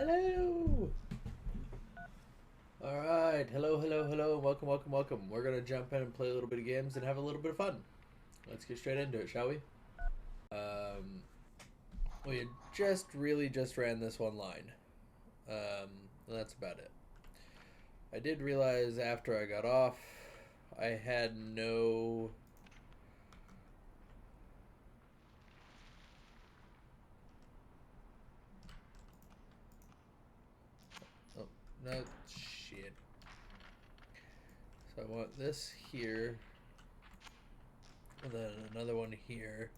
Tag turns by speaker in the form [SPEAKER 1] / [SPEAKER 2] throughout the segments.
[SPEAKER 1] Hello! Alright, hello, welcome. We're gonna jump in and play a little bit of games and have a little bit of fun. Let's get straight into it, shall we? We just ran this one line. And that's about it. I did realize after I got off, I had no... Oh, no, shit. So I want this here, and then another one here.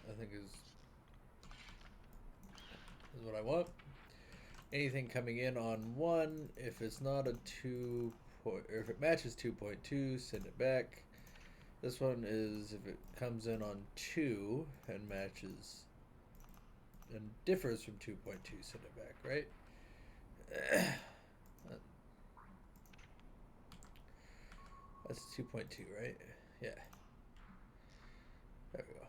[SPEAKER 1] I think is what I want. Anything coming in on 1, if it's not a 2 point, or if it matches 2.2, send it back. This one is if it comes in on 2 and matches and differs from 2.2, send it back, right? That's 2.2, right? Yeah. There we go.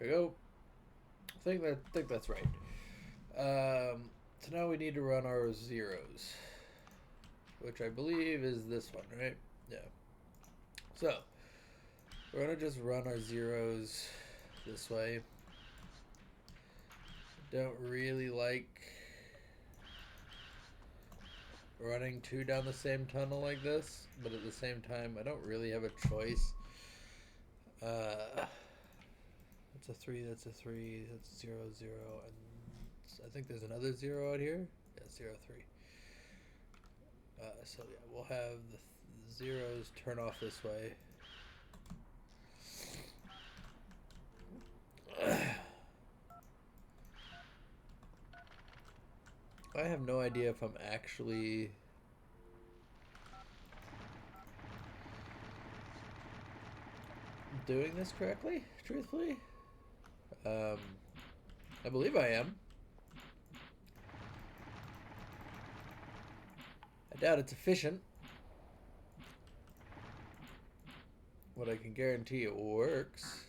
[SPEAKER 1] There we go. I think that's right. So now we need to run our zeros, which I believe is this one, right? Yeah. So we're gonna just run our zeros this way. Don't really like running 2 down the same tunnel like this, but at the same time, I don't really have a choice. That's a 3, that's a 3, that's 0, 0, and I think there's another 0 out here. Yeah, 0, 3. So yeah, we'll have the zeros turn off this way. I have no idea if I'm actually doing this correctly, truthfully. I believe I am. I doubt it's efficient. But I can guarantee it works.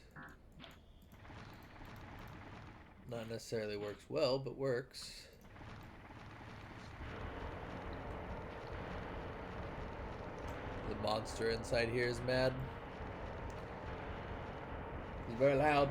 [SPEAKER 1] Not necessarily works well, but works. The monster inside here is mad. He's very loud.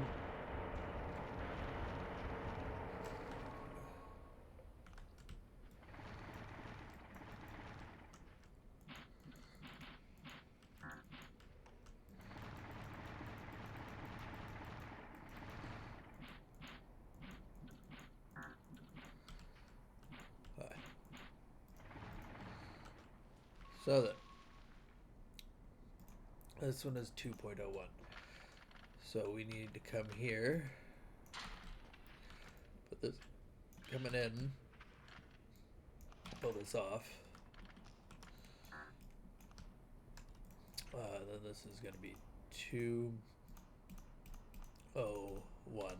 [SPEAKER 1] So then, this one is 2.01. So we need to come here, put this coming in, pull this off. Then this is going to be 201.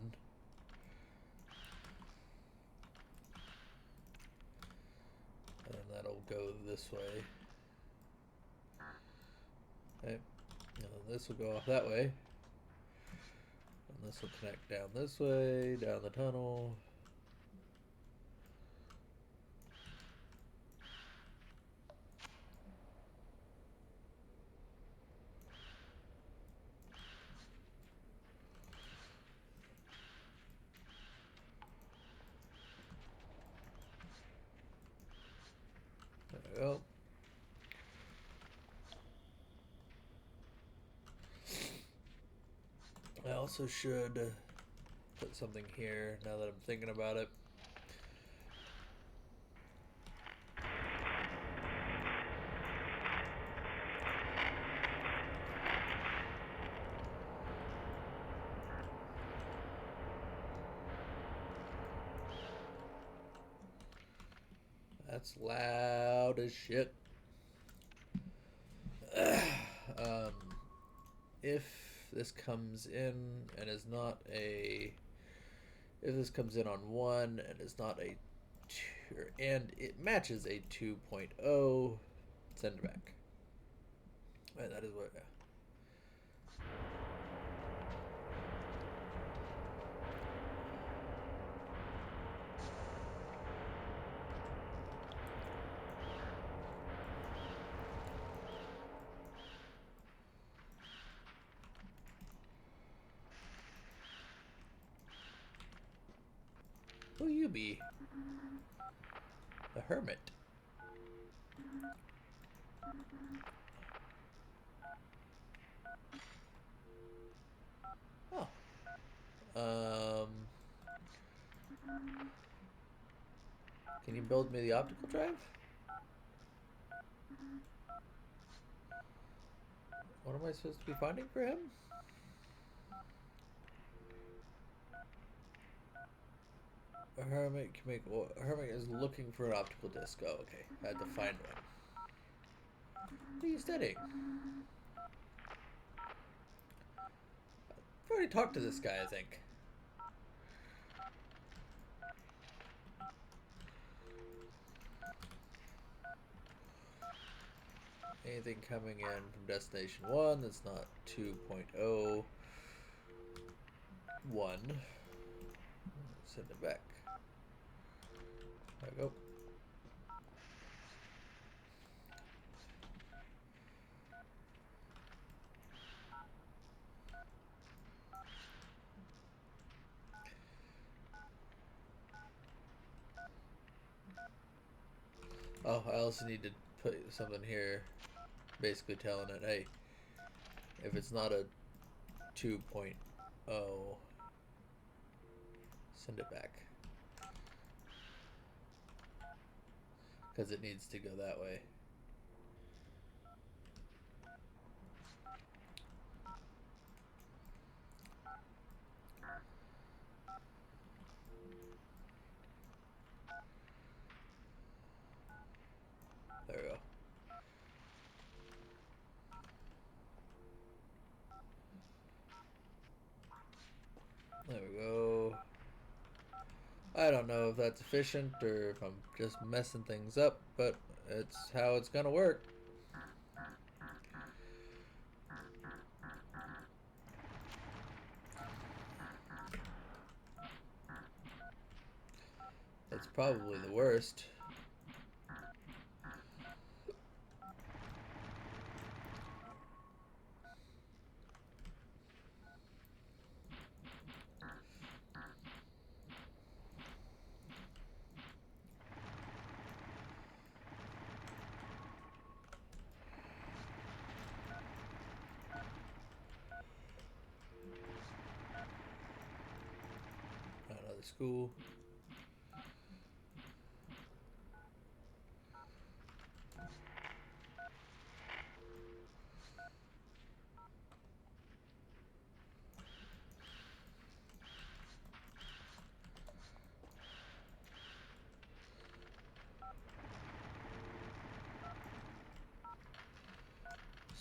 [SPEAKER 1] And that'll go this way. Okay. And then this will go off that way. And this will connect down this way, down the tunnel. There we go. I also should put something here now that I'm thinking about it. That's loud as shit. If this comes in and is not a, if this comes in on 1 and is not a 2, and it matches a 2.0, send it back. And that is what. Who you be? The hermit. Oh. Can you build me the optical drive? What am I supposed to be finding for him? A hermit can make. Well, a hermit is looking for an optical disc. Oh, okay. I had to find one. What are you studying? I've already talked to this guy, I think. Anything coming in from destination 1 that's not 2.0. 1. Send it back. There we go. Oh, I also need to put something here, basically telling it, hey, if it's not a 2.0, send it back. Because it needs to go that way. There we go. There we go. I don't know if that's efficient or if I'm just messing things up, but it's how it's gonna work. It's probably the worst. Another school.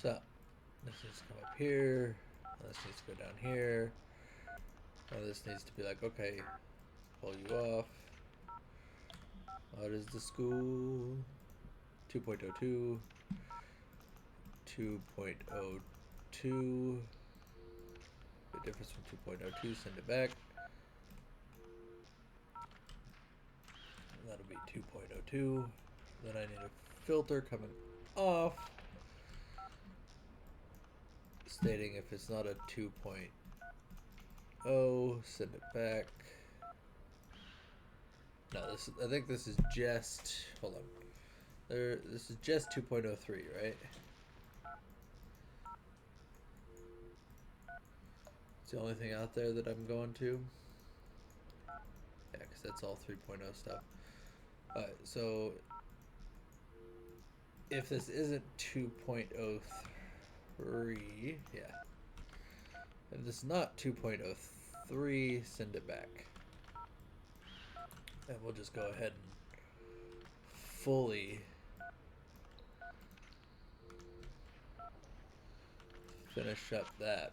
[SPEAKER 1] So, this needs to come up here. This needs to go down here. Now this needs to be like, okay, pull you off. What is the school? 2.02. 2.02. The difference from 2.02, send it back. And that'll be 2.02. Then I need a filter coming off, stating if it's not a 2.0, send it back. No, this I think this is just, hold on. This is just 2.03, right? It's the only thing out there that I'm going to. Yeah, because that's all 3.0 stuff. Alright, so if this isn't 2.03, yeah. If this is not 2.03, send it back. And we'll just go ahead and fully finish up that.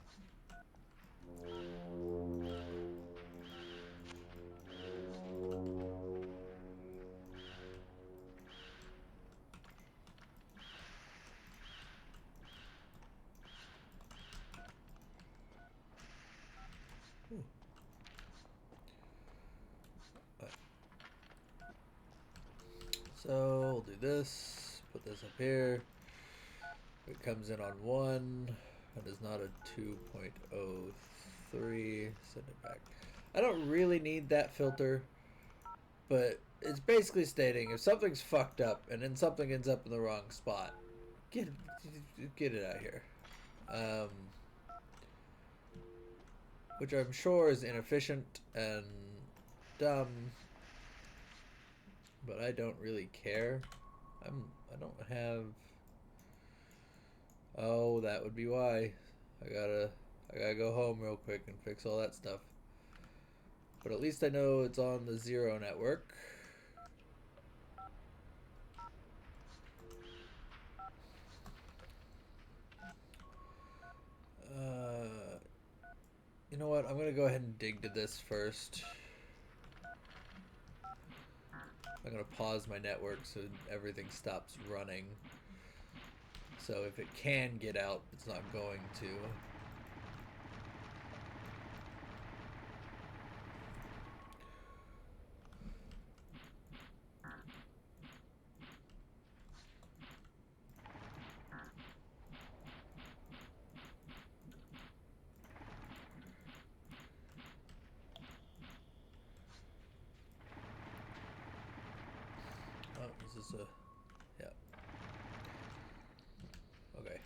[SPEAKER 1] So we'll do this, put this up here. If it comes in on 1, that is not a 2.03, send it back. I don't really need that filter, but it's basically stating if something's fucked up and then something ends up in the wrong spot, get it out of here. Which I'm sure is inefficient and dumb, but I don't really care. I don't have. Oh, that would be why. I gotta go home real quick and fix all that stuff. But at least I know it's on the 0 network. You know what? I'm gonna go ahead and dig to this first. I'm gonna pause my network so everything stops running. So if it can get out, it's not going to. Oh, is this a... Yeah. Okay.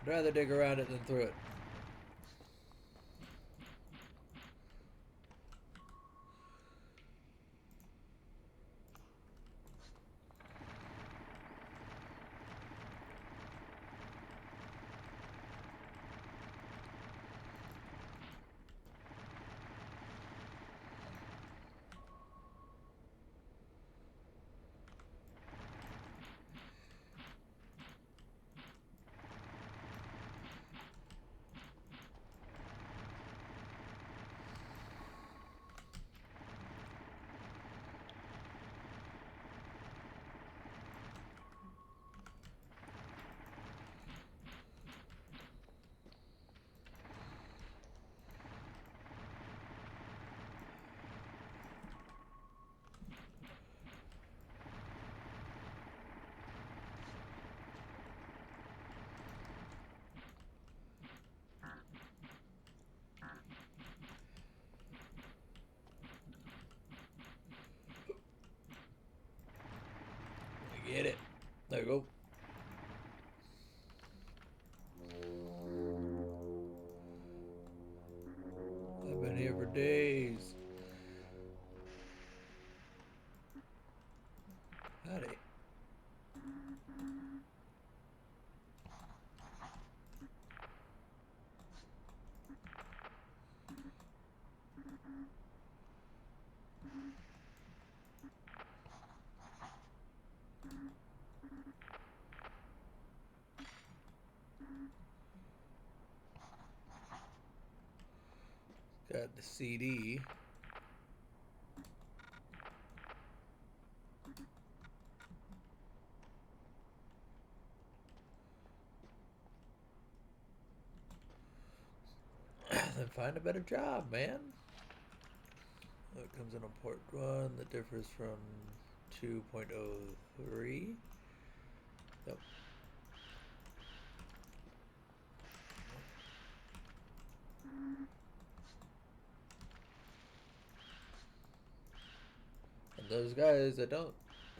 [SPEAKER 1] I'd rather dig around it than through it. Get it. There you go. I've been here for days. Howdy. Got the CD. Then find a better job, man. It comes in on port 1 that differs from 2.03. Yep. And those guys, I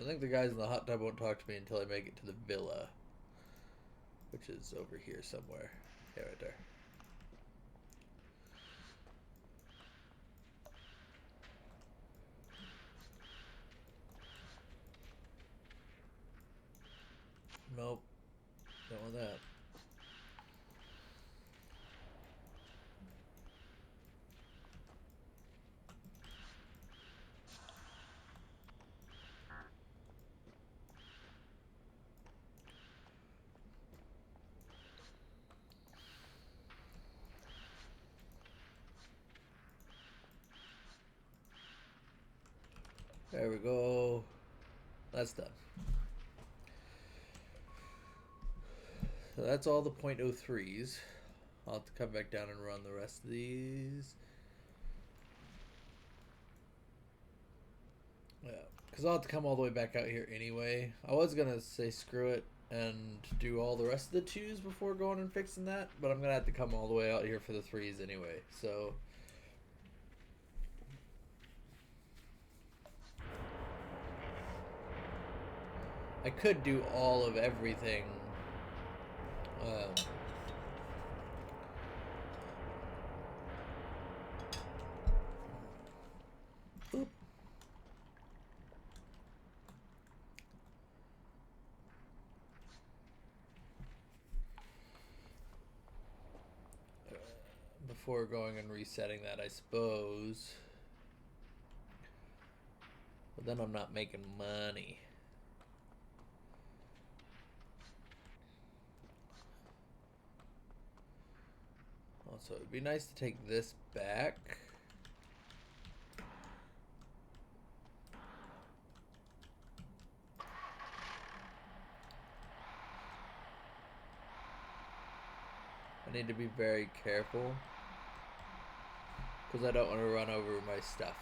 [SPEAKER 1] think the guys in the hot tub won't talk to me until I make it to the villa, which is over here somewhere. Yeah, right there. Nope. Don't want that. There we go. That's done. So that's all the .03s. I'll have to come back down and run the rest of these. Yeah, because I'll have to come all the way back out here anyway. I was going to say screw it and do all the rest of the 2s before going and fixing that, but I'm going to have to come all the way out here for the 3s anyway. So I could do all of everything. Oop. Before going and resetting that, I suppose. But then I'm not making money. Also, it'd be nice to take this back. I need to be very careful because I don't want to run over my stuff.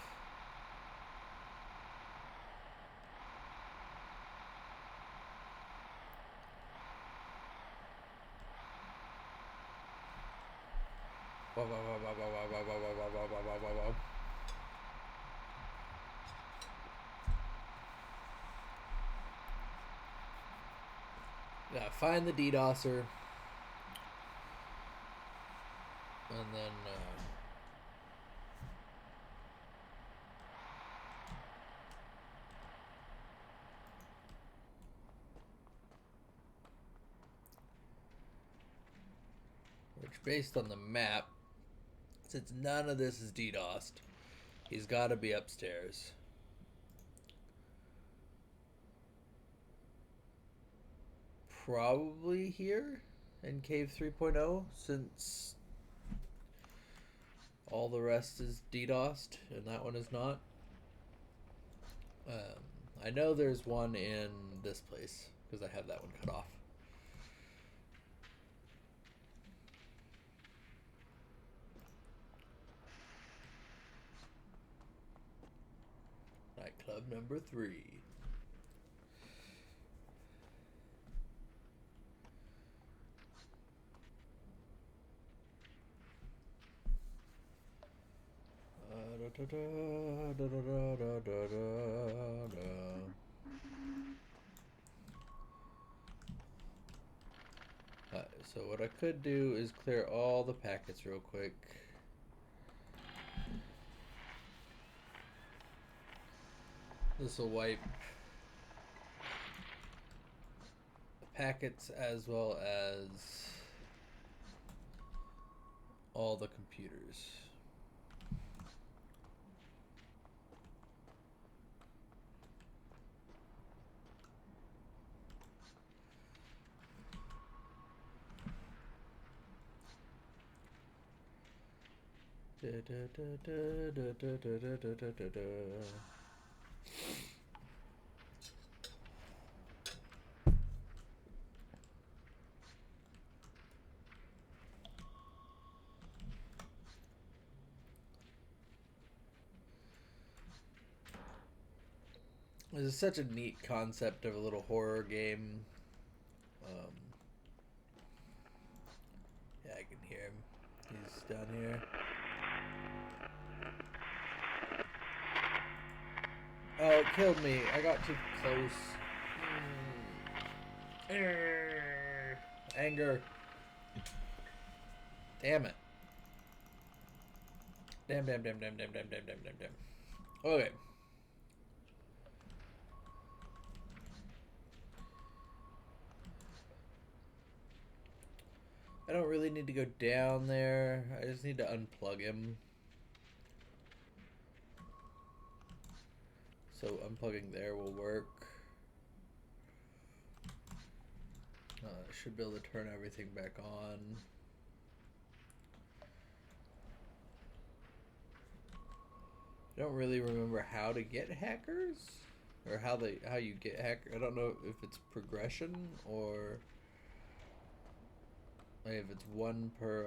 [SPEAKER 1] Yeah, find the DDoSer. And then which, based on the map, since none of this is DDoSed, he's got to be upstairs. Probably here in Cave 3.0, since all the rest is DDoSed and that one is not. I know there's one in this place because I have that one cut off. Nightclub number 3. So what I could do is clear all the packets real quick. This will wipe the packets as well as all the computers. This is such a neat concept of a little horror game. Yeah, I can hear him. He's down here. Oh, it killed me. I got too close. Anger. Damn it. Damn. Okay. I don't really need to go down there. I just need to unplug him. So unplugging there will work. I should be able to turn everything back on. I don't really remember how to get hackers or how you get hacker. I don't know if it's progression or like if it's one per.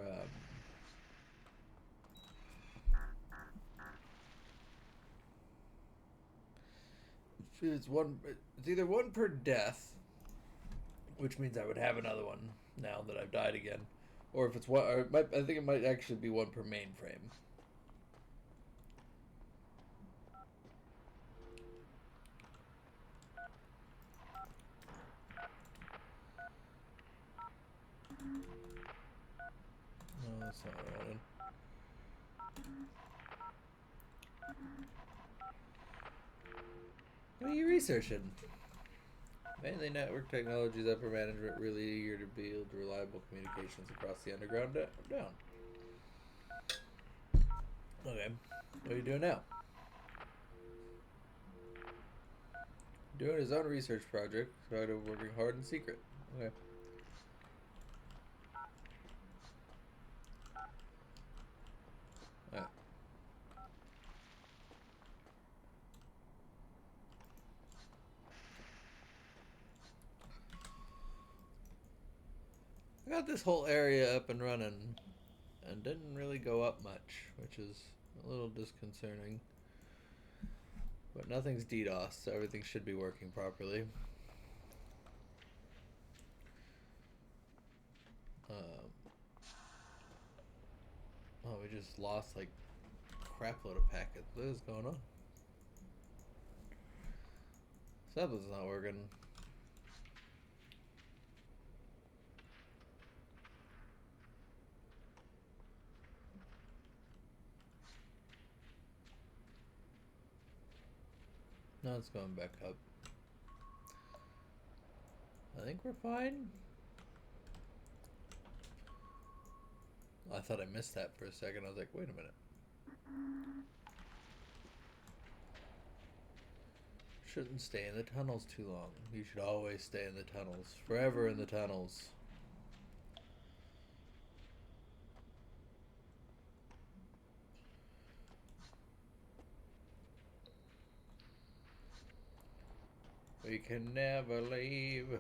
[SPEAKER 1] If it's one. It's either one per death, which means I would have another one now that I've died again, or if it's one. Or I think it might actually be one per mainframe. No, that's not what I wanted. What are you researching? Mainly network technologies, upper management really eager to build reliable communications across the underground down. Okay, what are you doing now? Doing his own research project, started working hard in secret. Okay. Alright. I got this whole area up and running and didn't really go up much, which is a little disconcerting. But nothing's DDoS, so everything should be working properly. Oh, we just lost like a crap load of packets. What is going on? Something's not working. No, it's going back up. I think we're fine. I thought I missed that for a second. I was like, wait a minute. Shouldn't stay in the tunnels too long. You should always stay in the tunnels. Forever in the tunnels. We can never leave.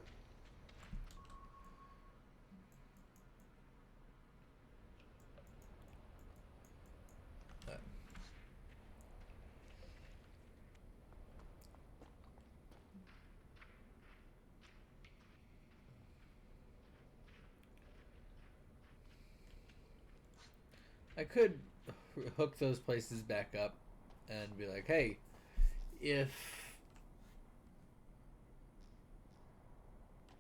[SPEAKER 1] I could hook those places back up and be like, hey, if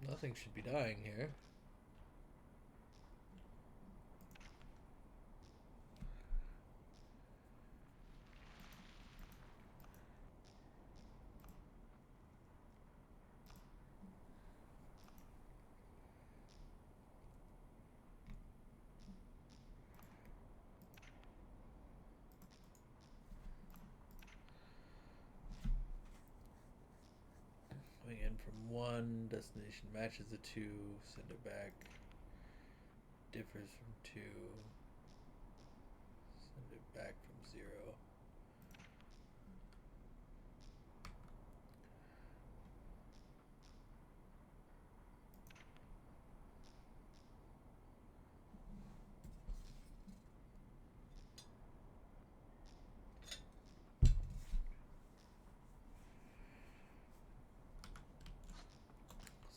[SPEAKER 1] nothing should be dying here. Coming in from 1, destination matches a 2, send it back. Differs from 2, send it back from 0.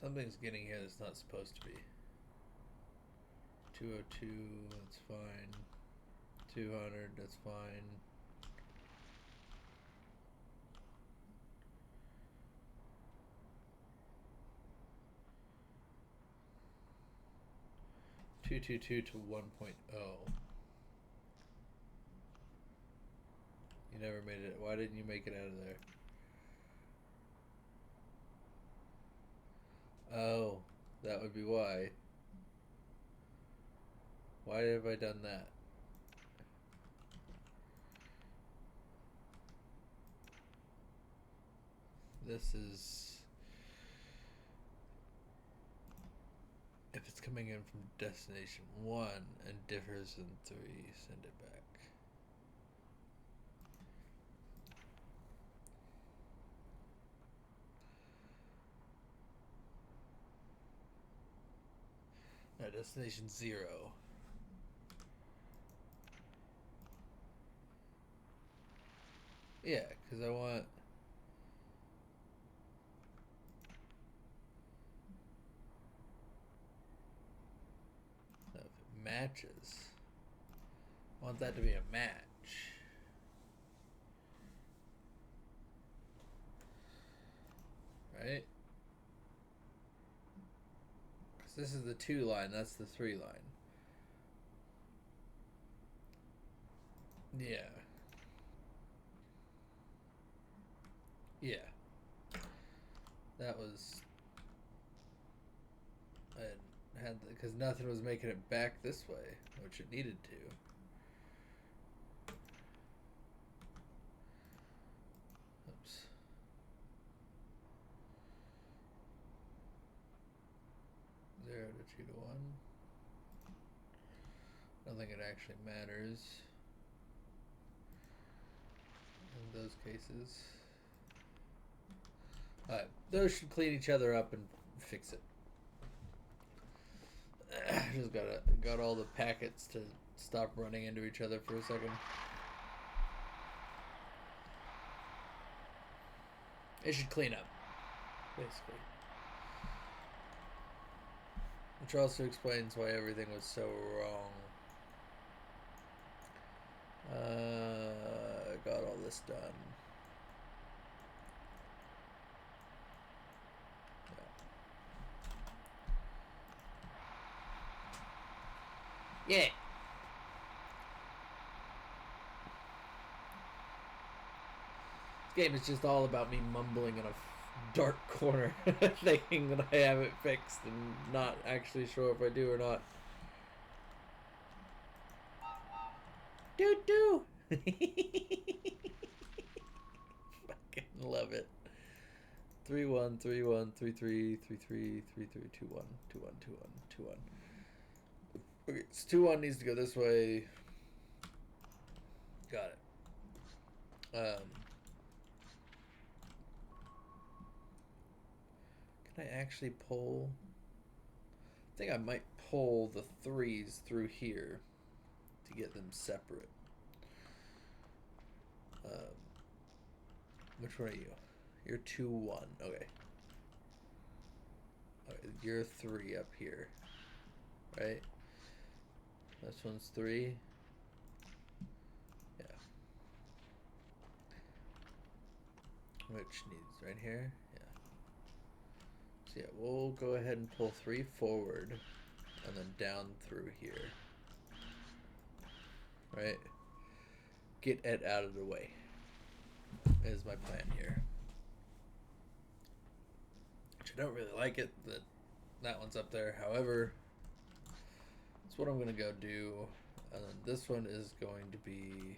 [SPEAKER 1] Something's getting here that's not supposed to be. 202, that's fine. 200, that's fine. Two two two to 1.0. You never made it. Why didn't you make it out of there? Oh, that would be why. Why have I done that? This is... If it's coming in from destination 1 and differs in 3, send it back. destination 0. Yeah, because I want... So if it matches, I want that to be a match. Right? Because this is the 2 line, that's the 3 line. Yeah. Yeah. That was... I had... Because nothing was making it back this way, which it needed to. Oops. Zero to 2 to 1. I don't think it actually matters in those cases. Alright, those should clean each other up and fix it. Just got all the packets to stop running into each other for a second. It should clean up, basically. Which also explains why everything was so wrong. Got all this done. Yeah. This game is just all about me mumbling in a dark corner, thinking that I have it fixed and not actually sure if I do or not. Doo-doo! Fucking love it. 3-1, 3-1, 3-3, 3-3, 3-3, 2-1, 2-1, 2-1, 2-1. Okay, so 2-1 needs to go this way. Got it. Can I actually pull? I think I might pull the 3s through here to get them separate. Which one are you? You're 2-1. Okay. Okay, you're 3 up here. Right? This one's 3. Yeah. Which needs right here? Yeah. So yeah, we'll go ahead and pull 3 forward and then down through here. Right? Get Ed out of the way is my plan here. Which I don't really like it that that one's up there. However, that's what I'm going to go do. And then this one is going to be...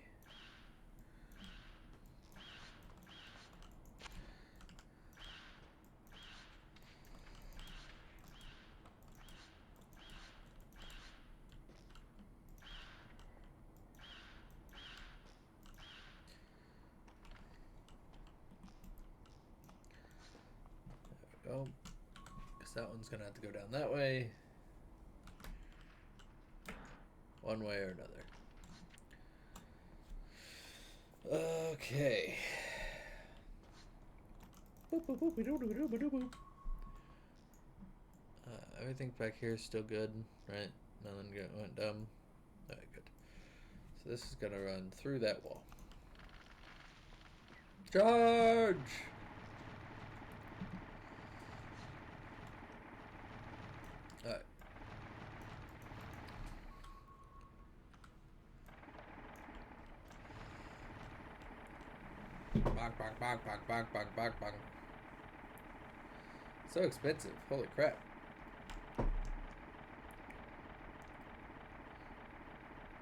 [SPEAKER 1] There we go. Because that one's going to have to go down that way. One way or another. Okay. Everything back here is still good, right? Nothing went dumb. Alright, good. So this is going to run through that wall. Charge! Alright. Bang, bang, bang, bang, bang, bang, bang, bang. So expensive. Holy crap.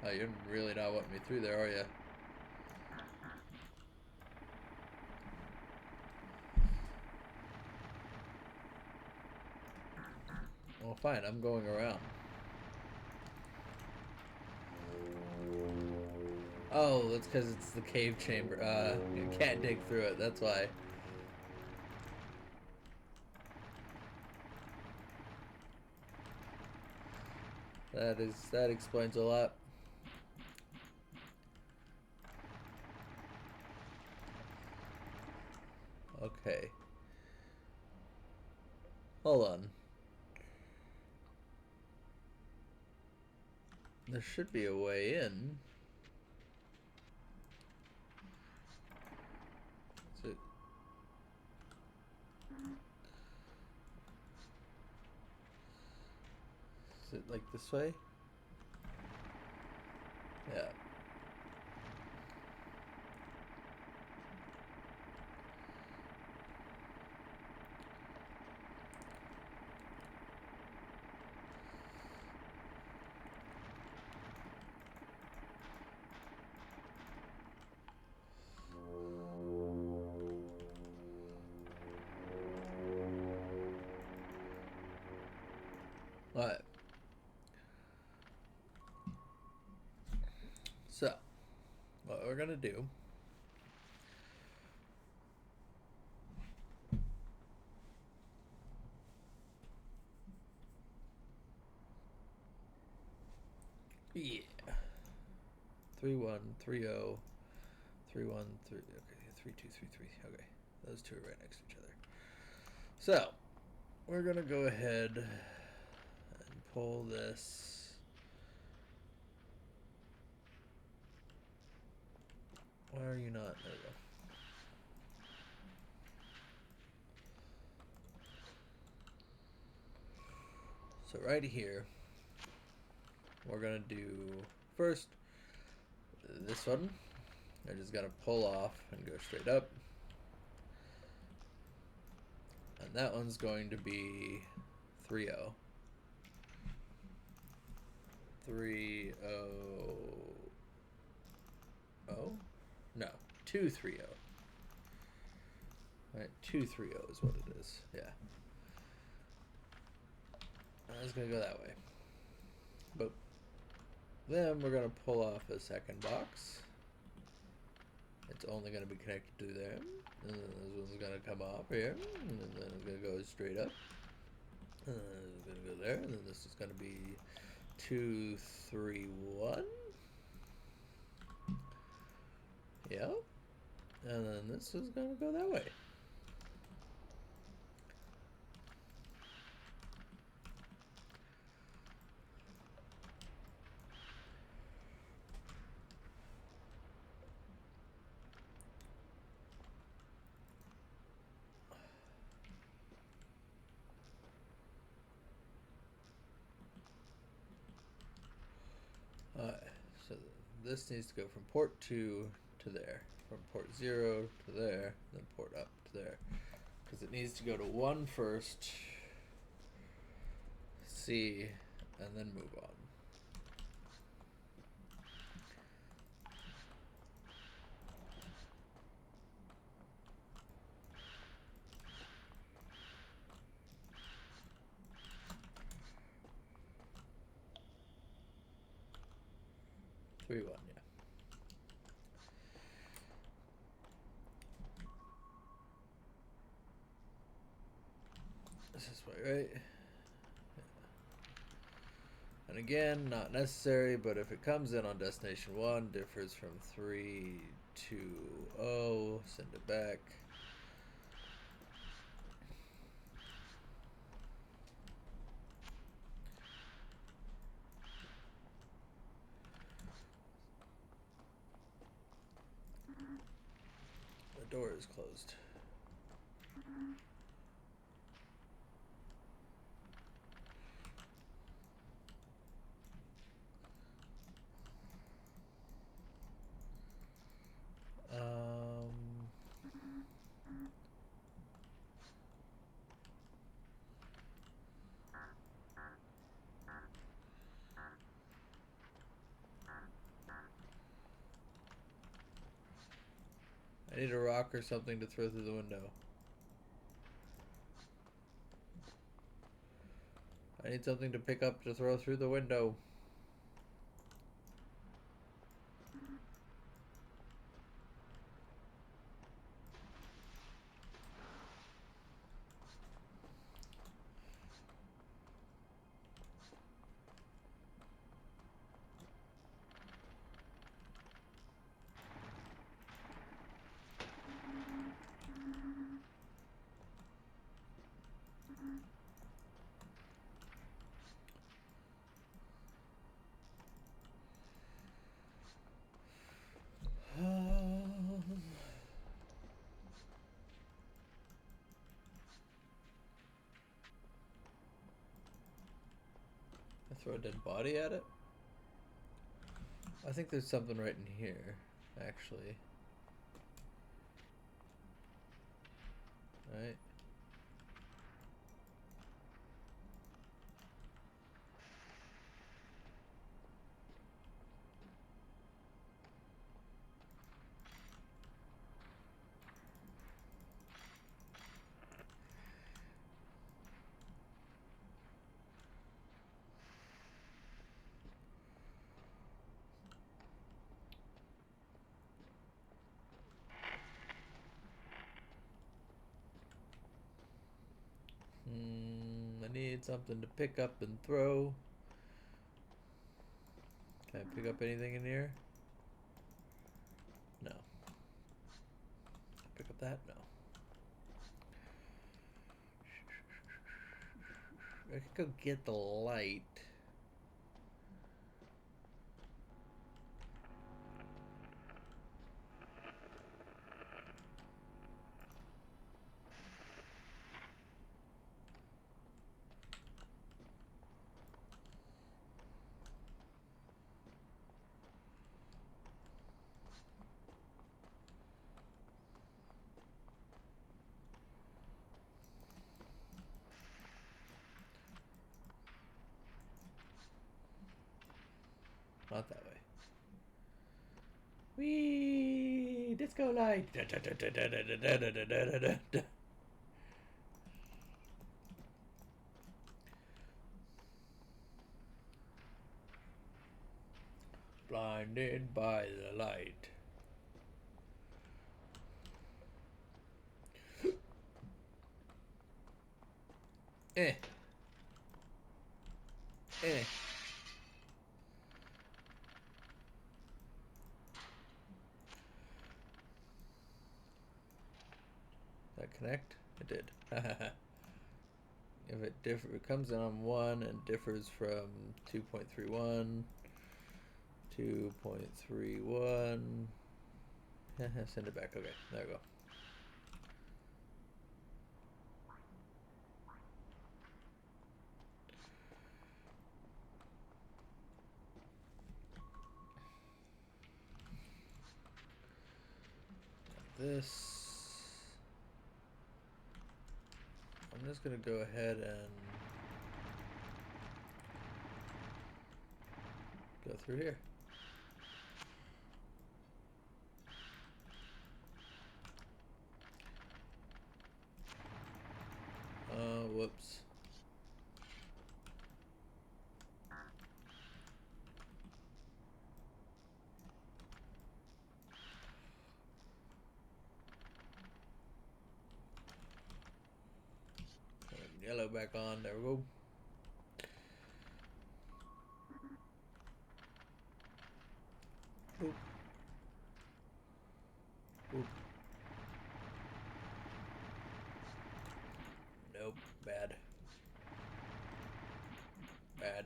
[SPEAKER 1] Oh, you're really not wanting me through there, are you? Well, fine. I'm going around. Oh, that's because it's the cave chamber. You can't dig through it. That's why. That explains a lot. Okay. Hold on. There should be a way in. Is it like this way? Yeah. Alright. So, what we're gonna do yeah. 3130 313 okay, 3233. Okay. Those two are right next to each other. So, we're gonna go ahead and pull this. Why are you not? There we go. So right here, we're gonna do first this one. I just gotta pull off and go straight up. And that one's going to be 30. 30. Oh? No, 230. Alright, 230 is what it is. Yeah. I was gonna go that way. But then we're gonna pull off a second box. It's only gonna be connected to there. And then this one's gonna come off here. And then it's gonna go straight up. And then it's gonna go there. And then this is gonna be 231. Yeah. And then this is gonna go that way. Alright, so this needs to go from port 2 to there, from port 0 to there, then port up to there. Because it needs to go to 1 first, C, and then move on. Three one, yeah. This way, right? Yeah. And again, not necessary, but if it comes in on destination 1, differs from 320, send it back. The door is closed. I need a rock or something to throw through the window. I need something to pick up to throw through the window. Throw a dead body at it? I think there's something right in here, actually. Right? I need something to pick up and throw. Can I pick up anything in here? No. Pick up that? No. I could go get the light. Not that way. Whee! Disco light! Blinded by the light. Eh. Eh. Did that connect? It did. If it comes in on 1 and differs from 2.31, 2.31. Send it back. Okay, there we go. This. I'm just gonna go ahead and go through here. Whoops. Yellow back on. There we go. Boop. Boop. Nope. Bad. Bad.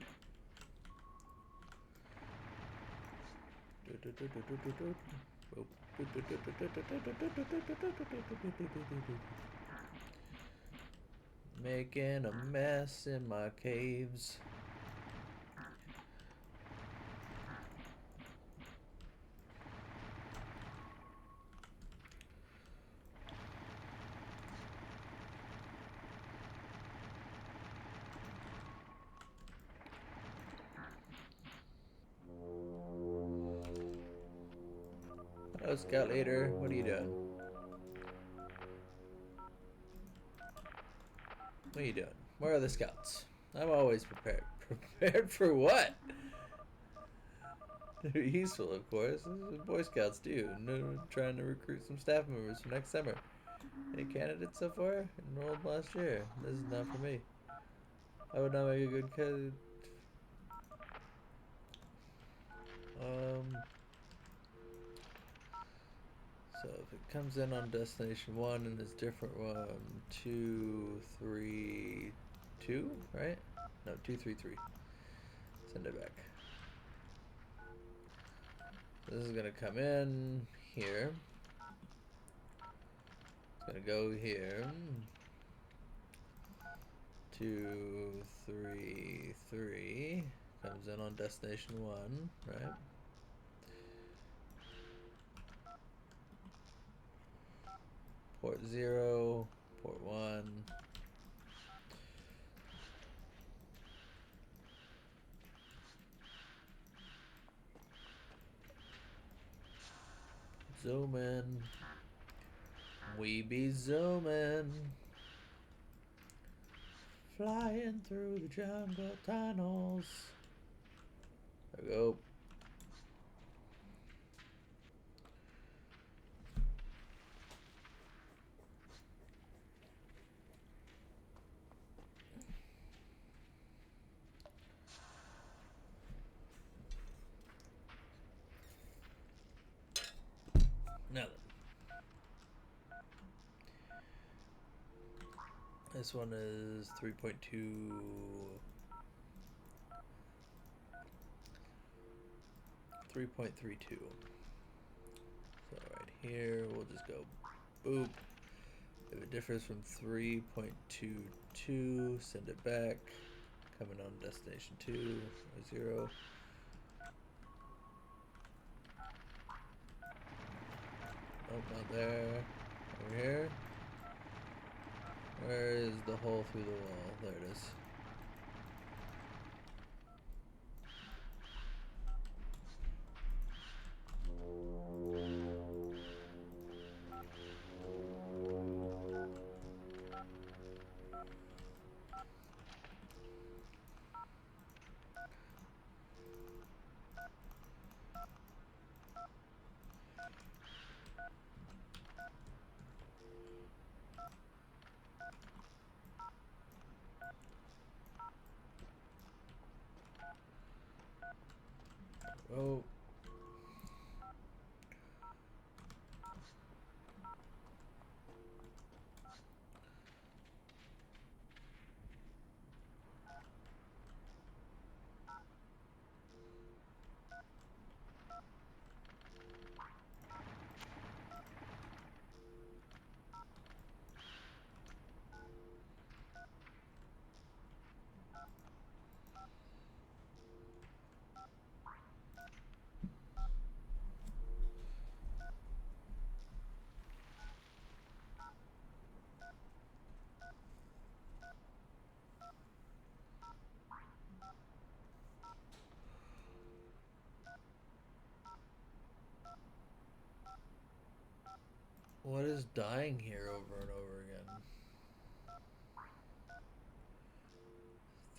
[SPEAKER 1] Making a mess in my caves. Hello, Scout Leader. What are you doing? What are you doing? Where are the scouts? I'm always prepared. Prepared for what? They're useful, of course. This is what Boy Scouts do. No, trying to recruit some staff members for next summer. Any candidates so far? Enrolled last year. This is not for me. I would not make a good kid. So if it comes in on destination 1 and it's different 1, 2, 3, 2, right? No, 2, 3, 3. Send it back. This is gonna come in here. It's gonna go here. 2, 3, 3. comes in on destination 1, right? Port 0, port 1. Zoom in. We be zooming. Flying through the jungle tunnels. There we go. Now this one is 3.2. 3.32. So right here, we'll just go boop. If it differs from 3.22, send it back. Coming on destination 2, 0. Oh, not there. Over here. Where is the hole through the wall? There it is. Oh. What is dying here over and over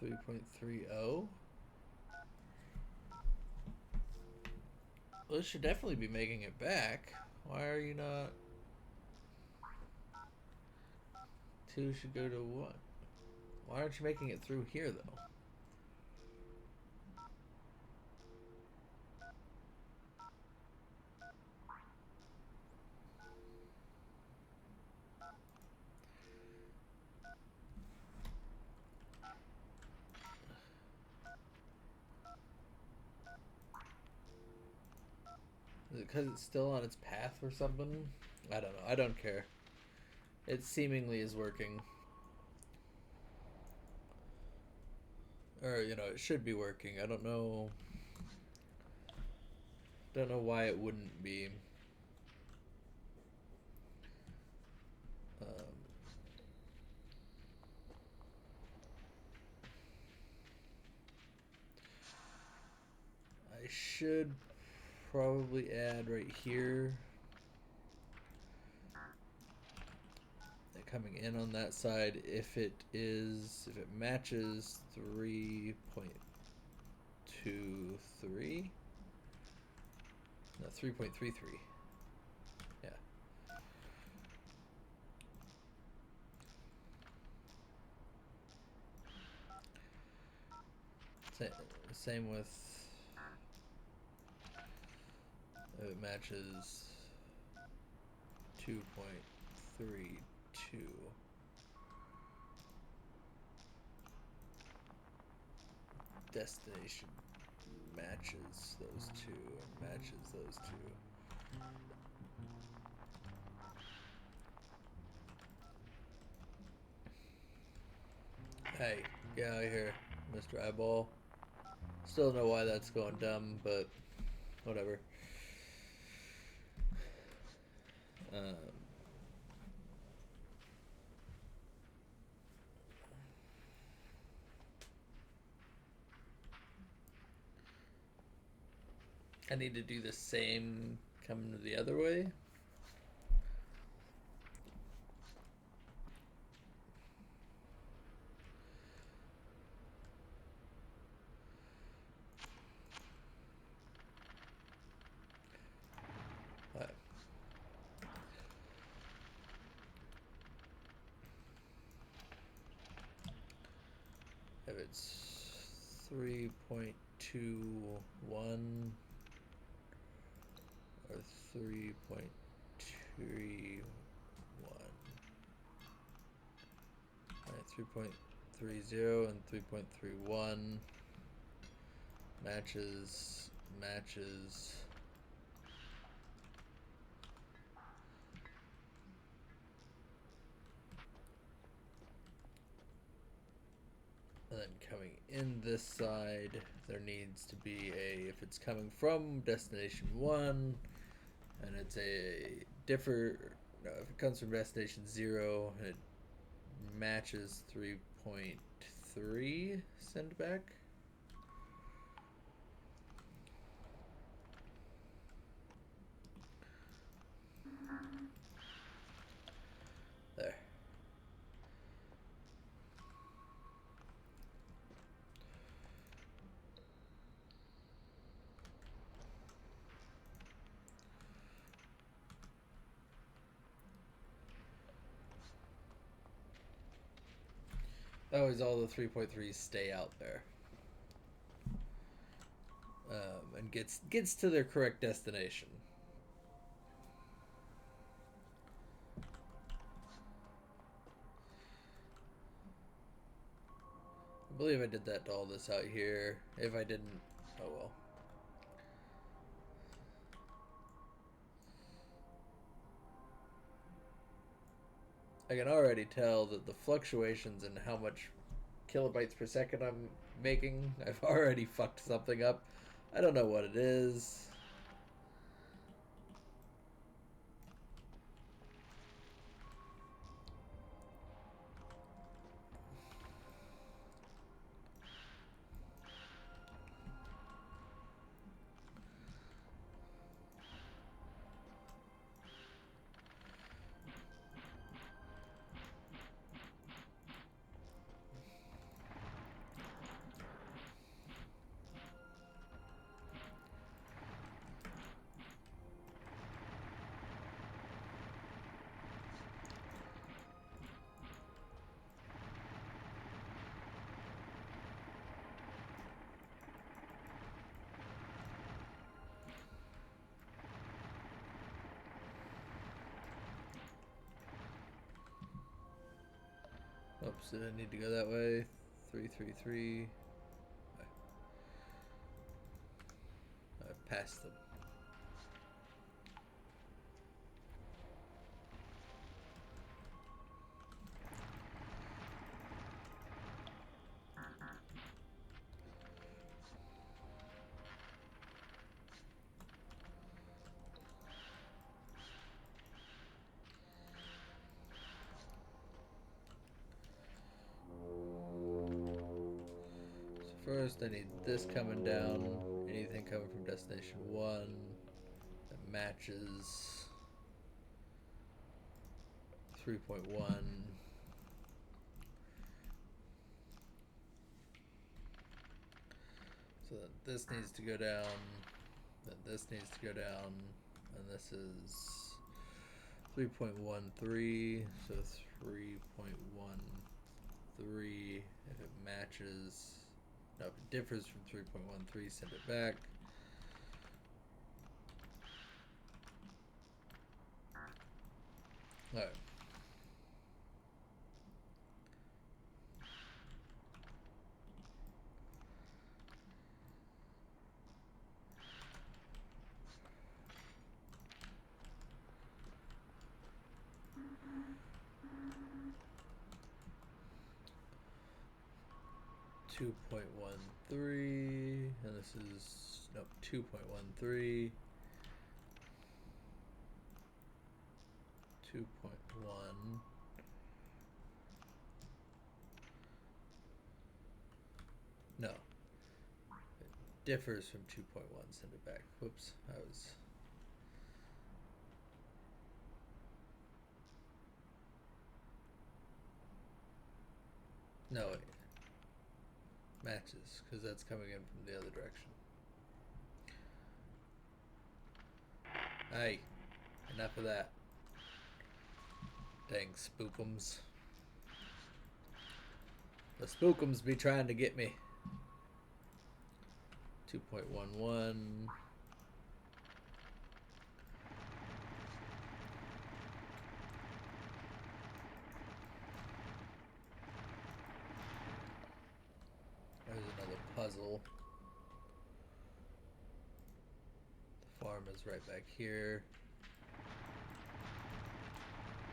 [SPEAKER 1] again? 3.30? Well, this should definitely be making it back. Why are you not? 2 should go to 1. Why aren't you making it through here, though? Is it because it's still on its path or something? I don't know. I don't care. It seemingly is working. Or, you know, it should be working. I don't know. Don't know why it wouldn't be. I should probably add right here. Coming in on that side, if it matches 3.23. No, 3.33. Yeah. Same with if it matches 2.32. Destination matches those two and matches those two. Hey, get out of here, Mr. Eyeball. Still don't know why that's going dumb, but whatever. I need to do the same coming the other way. If it's 3.21 or 3.31. Alright, 3.30 and 3.31 matches. And then coming in this side, there needs to be a, if it's coming from destination 1, and it's a if it comes from destination 0, and it matches 3.3, send back. There. Always all the 3.3s stay out there. And gets to their correct destination. I believe I did that to all this out here. If I didn't, oh well. I can already tell that the fluctuations in how much kilobytes per second I'm making, I've already fucked something up. I don't know what it is. Oops, did I need to go that way? 333. I passed them. First, I need this coming down. Anything coming from destination 1 that matches 3.1. So then this needs to go down. Then this needs to go down. And this is 3.13. So 3.13. If it matches. No, if it differs from 3.13, send it back. Alright. 2.13, and this is, nope, 2.13, 2.1. No. It differs from 2.1, send it back. Whoops, I was... No, wait. Matches, because that's coming in from the other direction. Hey, enough of that. Dang spookums. The spookums be trying to get me. 2.11. There's another puzzle. The farm is right back here.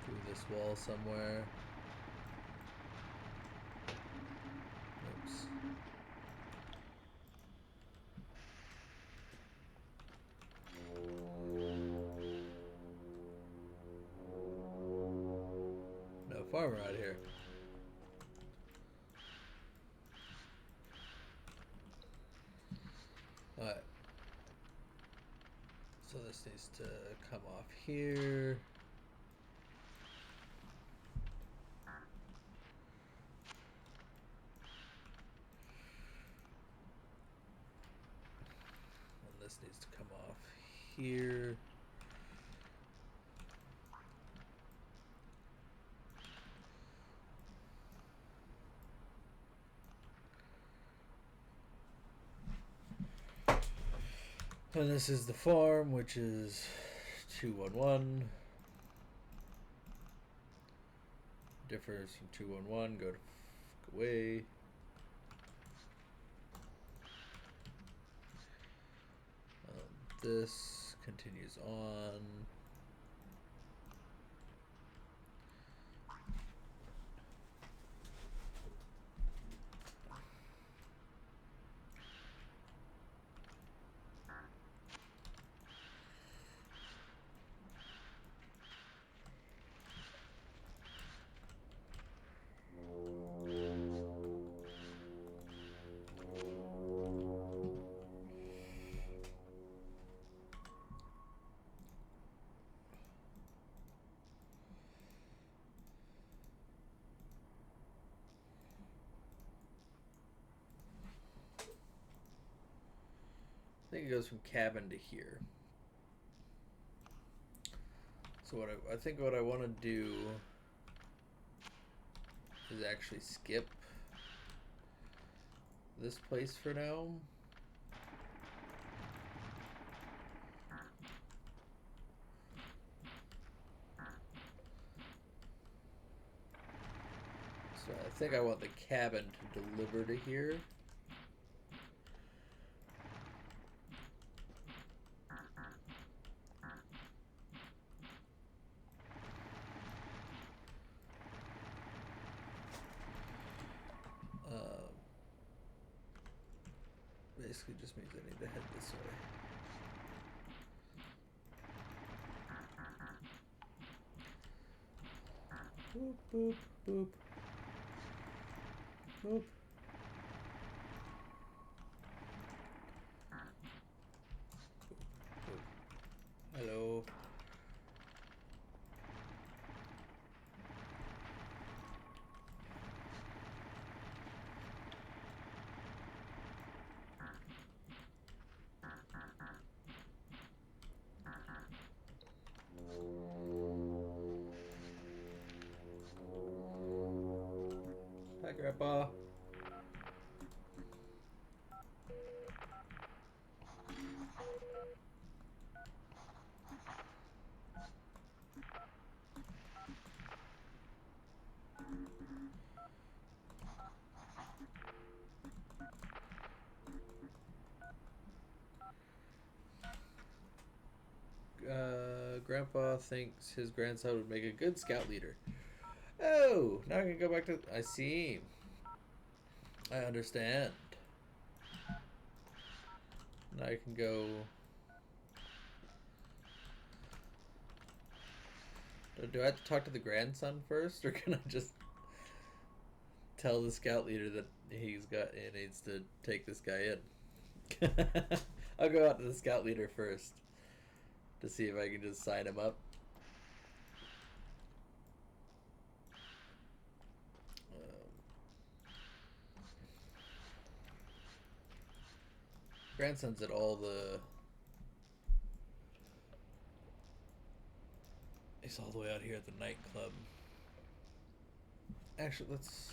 [SPEAKER 1] Through this wall somewhere. Oops. No farmer out here. Alright. So this needs to come off here. And this needs to come off here. And this is the farm, which is 211. Differs from 211. Go to away. This continues on. I think it goes from cabin to here. So I think what I want to do is actually skip this place for now. So I think I want the cabin to deliver to here. Basically just means I need to head this way. Boop, boop, boop. Boop. Boop. Hello. Hi, Grandpa. Grandpa thinks his grandson would make a good scout leader. Oh, now I can go back to... I see. I understand. Now I can go. Do I have to talk to the grandson first, or can I just tell the scout leader that he needs to take this guy in? I'll go out to the scout leader first to see if I can just sign him up. Grandson's at all the. He's all the way out here at the nightclub. Actually, let's.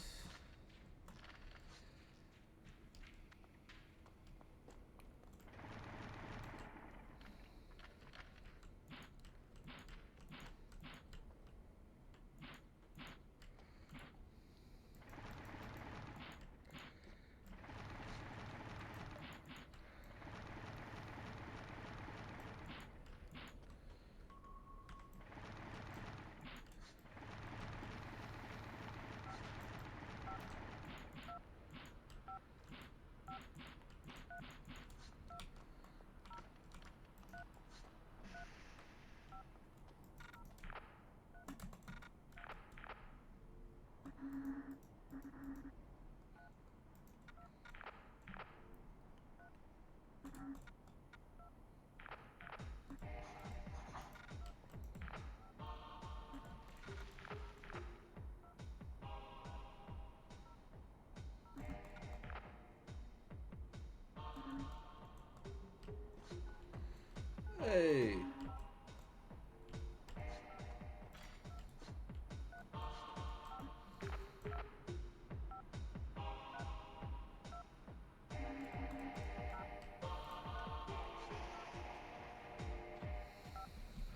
[SPEAKER 1] Hey.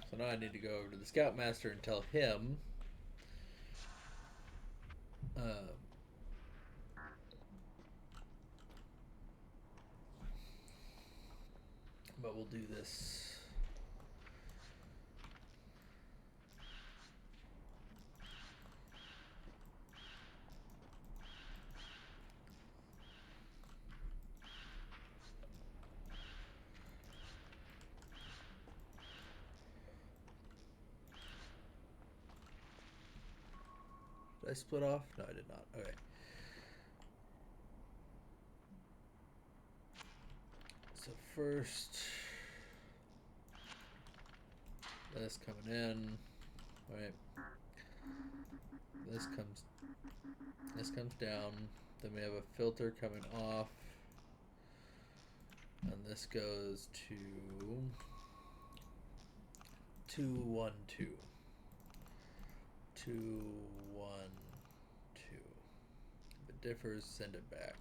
[SPEAKER 1] So now I need to go over to the Scoutmaster and tell him. But we'll do this. Did I split off? No, I did not. Okay. So first, this coming in, right? This comes down. Then we have a filter coming off, and this goes to 212. 212. If it differs, send it back.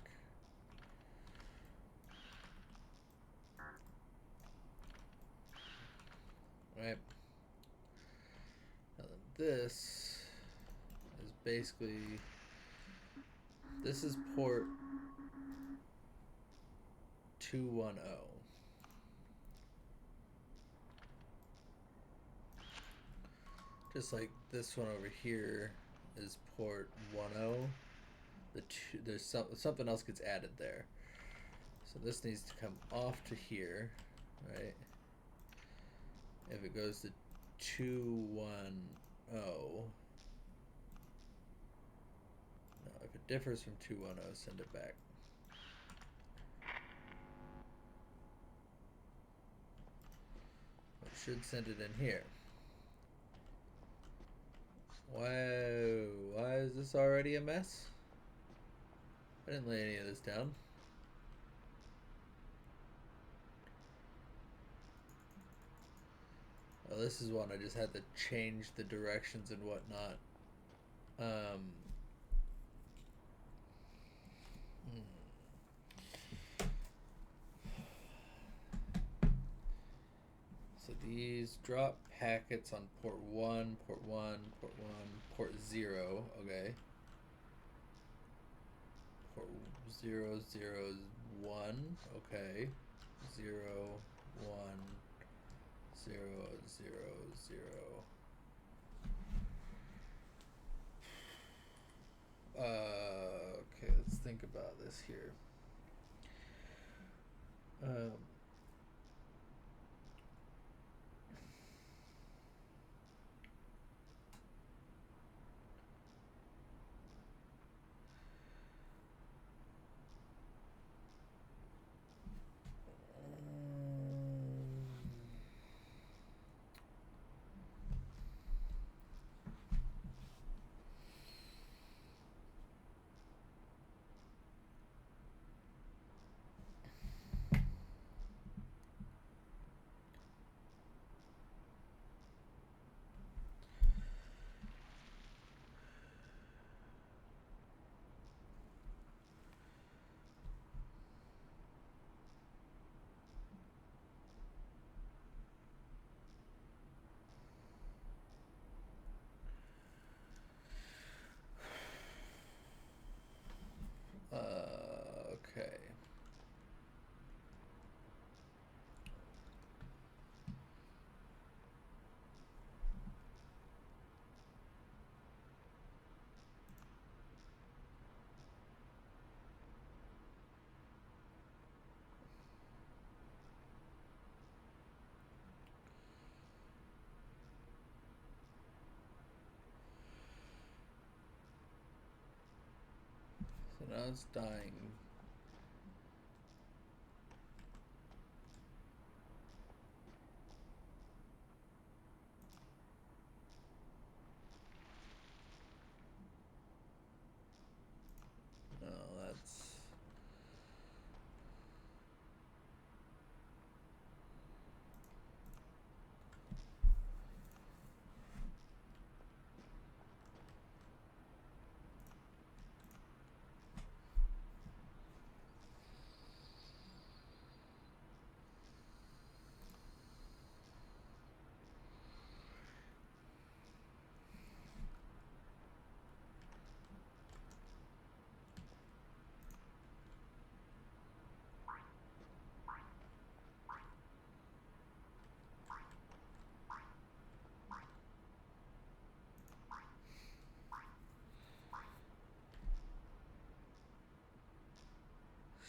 [SPEAKER 1] Right. Now then this is basically, this is port 210. Just like this one over here is port 10. There's something else gets added there. So this needs to come off to here, right? If it goes to 210, no, if it differs from 210, send it back. It should send it in here. Why is this already a mess? I didn't lay any of this down. Oh, this is one I just had to change the directions and whatnot. So these drop packets on port 1, port 1, port 1, port 0, okay. Port 0, 0, 1, okay. 0, 1, 0, 0, 0. Okay, let's think about this. this here. Okay. So now it's dying. No, that's...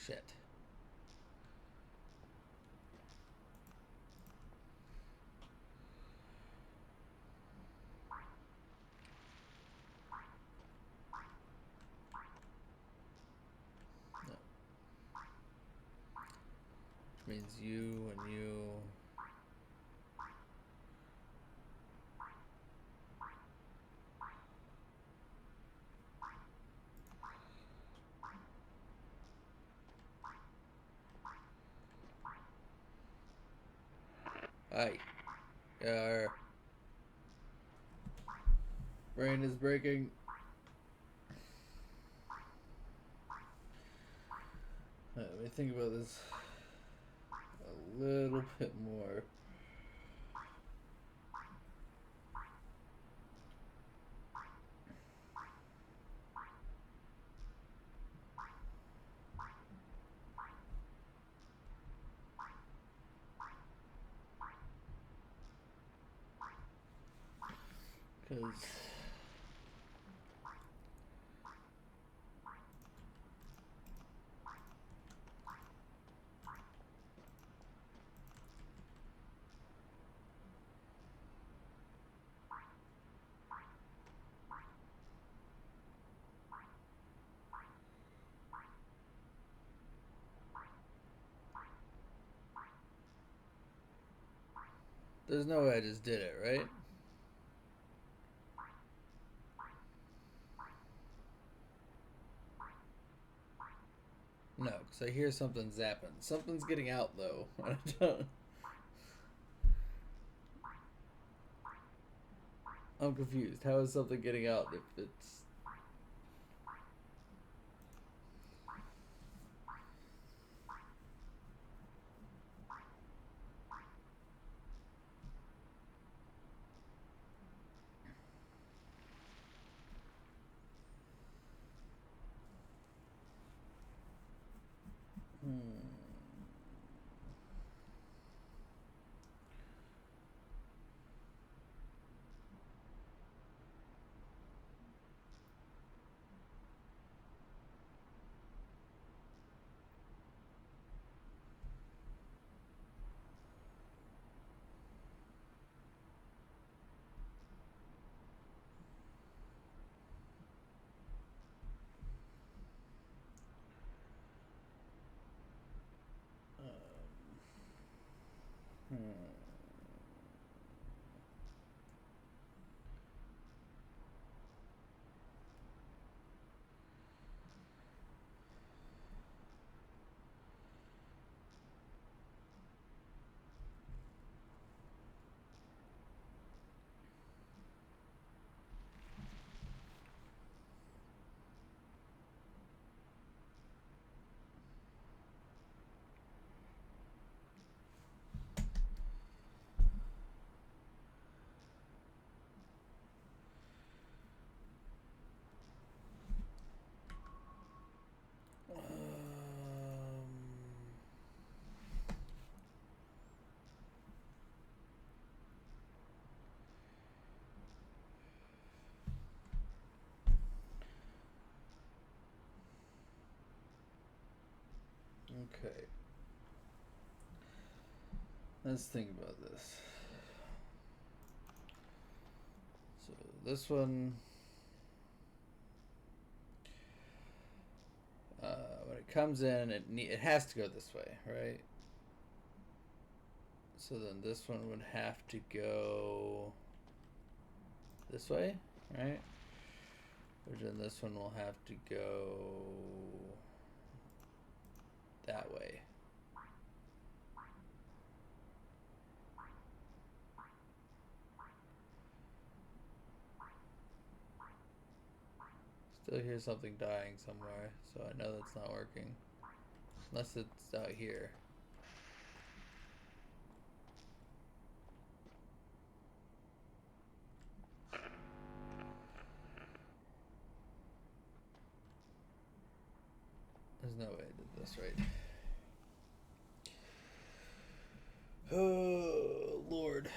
[SPEAKER 1] Shit. No. Which means you and you... Hi. Our brain is breaking. Let me think about this a little bit more. Because... There's no way I just did it, right? No, because I hear something zapping. Something's getting out, though. I don't... I'm confused. How is something getting out if it's... Okay. Let's think about this. So this one, when it comes in, it has to go this way, right? So then this one would have to go this way, right? Which then this one will have to go that way. Still hear something dying somewhere, so I know that's not working. Unless it's out here. There's no way I did this right. Oh, Lord.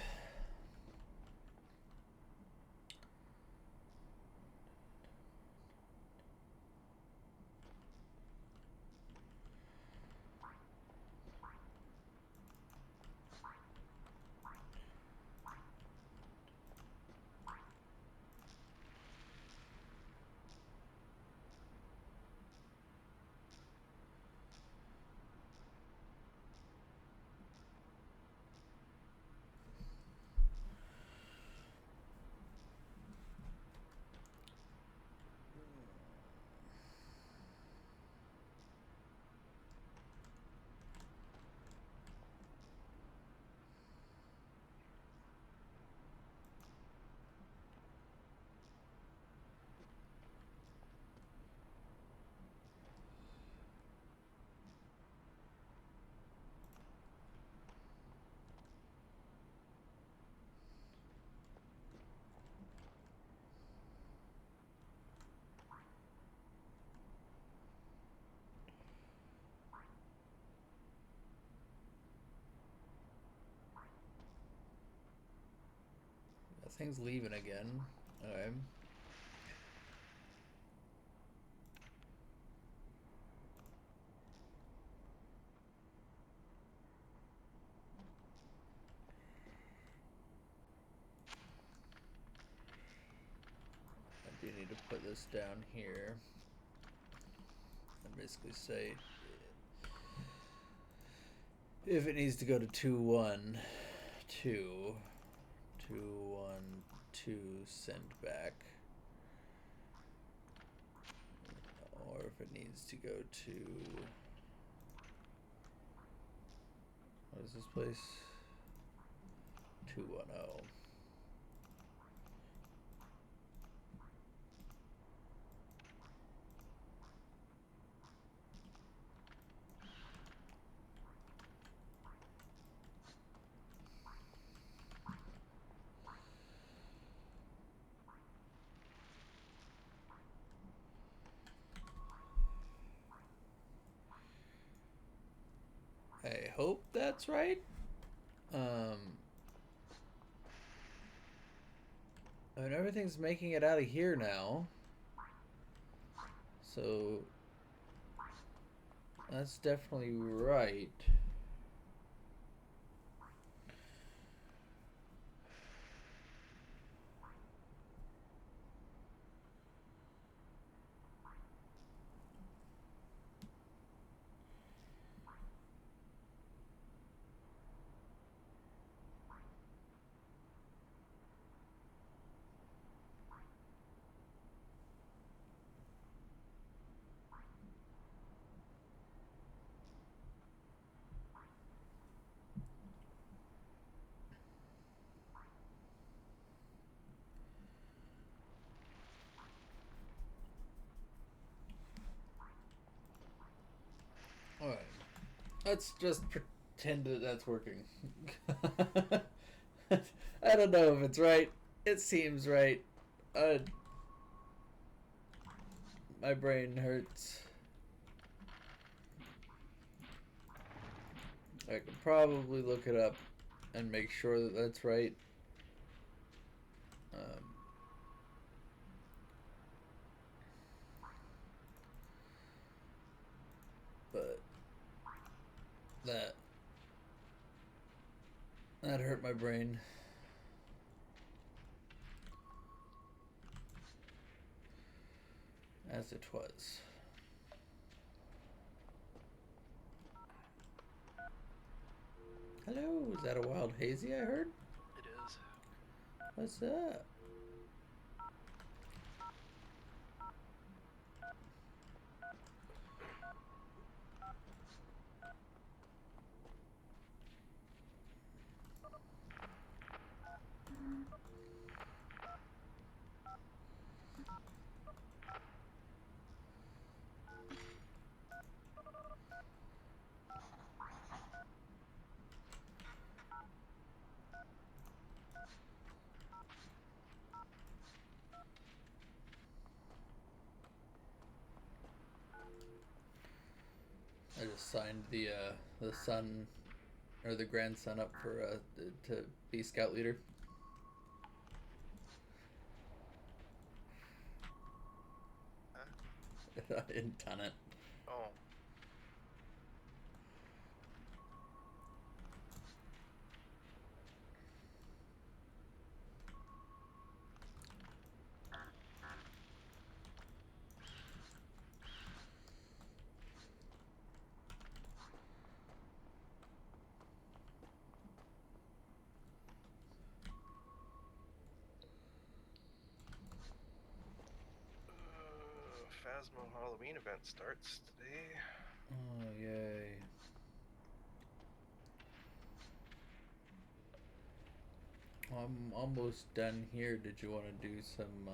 [SPEAKER 1] That thing's leaving again. Okay. I do need to put this down here and basically say if it needs to go to 2 1 2 2 1 2 send back, or if it needs to go to, what is this place? 210. I hope that's right. I mean, everything's making it out of here now. So that's definitely right. Alright. Let's just pretend that that's working. I don't know if it's right. It seems right. My brain hurts. I could probably look it up and make sure that that's right. But That hurt my brain. As it was. Hello, is that a wild hazy I heard?
[SPEAKER 2] It is.
[SPEAKER 1] What's up? I just signed the son or the grandson up for to be scout leader.
[SPEAKER 2] Huh?
[SPEAKER 1] In Tunnet.
[SPEAKER 2] Oh. Phasmo Halloween event starts today.
[SPEAKER 1] Oh, yay. I'm almost done here. Did you want to do some,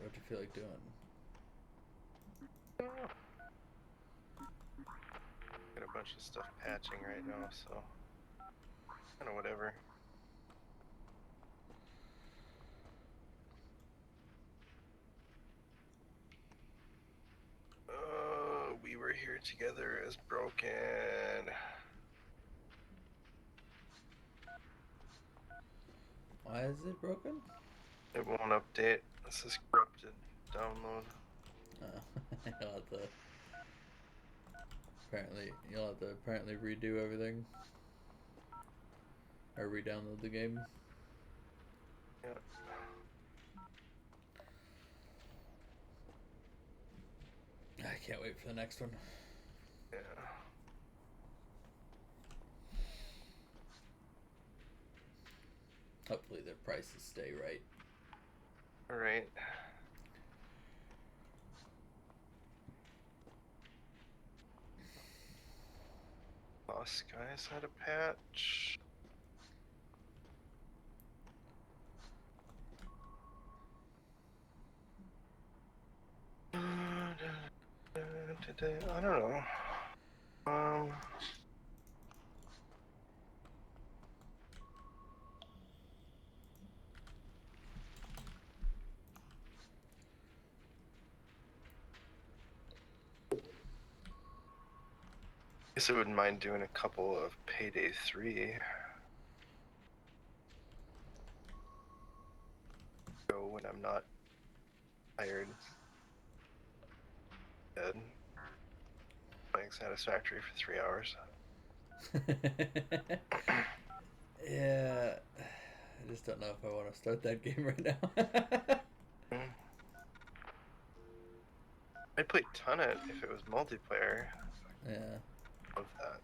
[SPEAKER 1] what do you feel like doing?
[SPEAKER 2] Got a bunch of stuff patching right now, so kind of whatever. We were here together as broken.
[SPEAKER 1] Why is it broken?
[SPEAKER 2] It won't update. This is corrupted download.
[SPEAKER 1] You'll have to apparently redo everything. Or re-download the game.
[SPEAKER 2] Yeah.
[SPEAKER 1] I can't wait for the next one.
[SPEAKER 2] Yeah.
[SPEAKER 1] Hopefully their prices stay right.
[SPEAKER 2] Alright. Lost Skies had a patch. I don't know. Guess I wouldn't mind doing a couple of Payday 3. Go when I'm not tired. Dead. Playing Satisfactory for 3 hours.
[SPEAKER 1] Yeah, I just don't know if I want to start that game right now.
[SPEAKER 2] I'd play Tunnet if it was multiplayer.
[SPEAKER 1] Yeah.
[SPEAKER 2] Love that.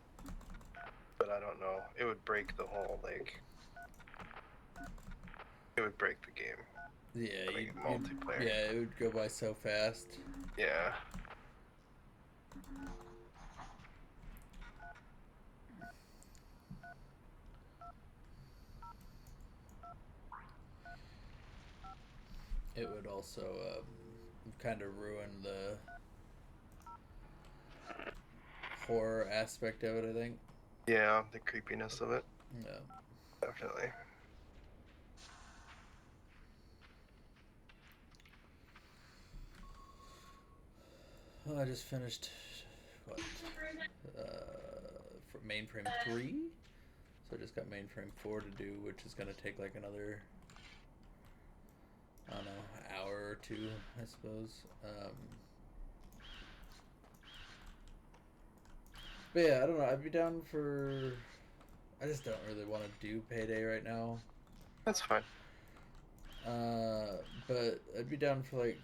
[SPEAKER 2] But I don't know. It would break the whole, like... It would break the game.
[SPEAKER 1] Yeah,
[SPEAKER 2] multiplayer.
[SPEAKER 1] Yeah, it would go by so fast.
[SPEAKER 2] Yeah.
[SPEAKER 1] It would also kind of ruin the horror aspect of it, I think.
[SPEAKER 2] Yeah, the creepiness of it.
[SPEAKER 1] Yeah.
[SPEAKER 2] Definitely.
[SPEAKER 1] Well, I just finished, what, for mainframe 3? So I just got mainframe 4 to do, which is going to take like another, I don't know, hour or two, I suppose. But yeah, I don't know. I'd be down for. I just don't really want to do payday right now.
[SPEAKER 2] That's fine.
[SPEAKER 1] But I'd be down for like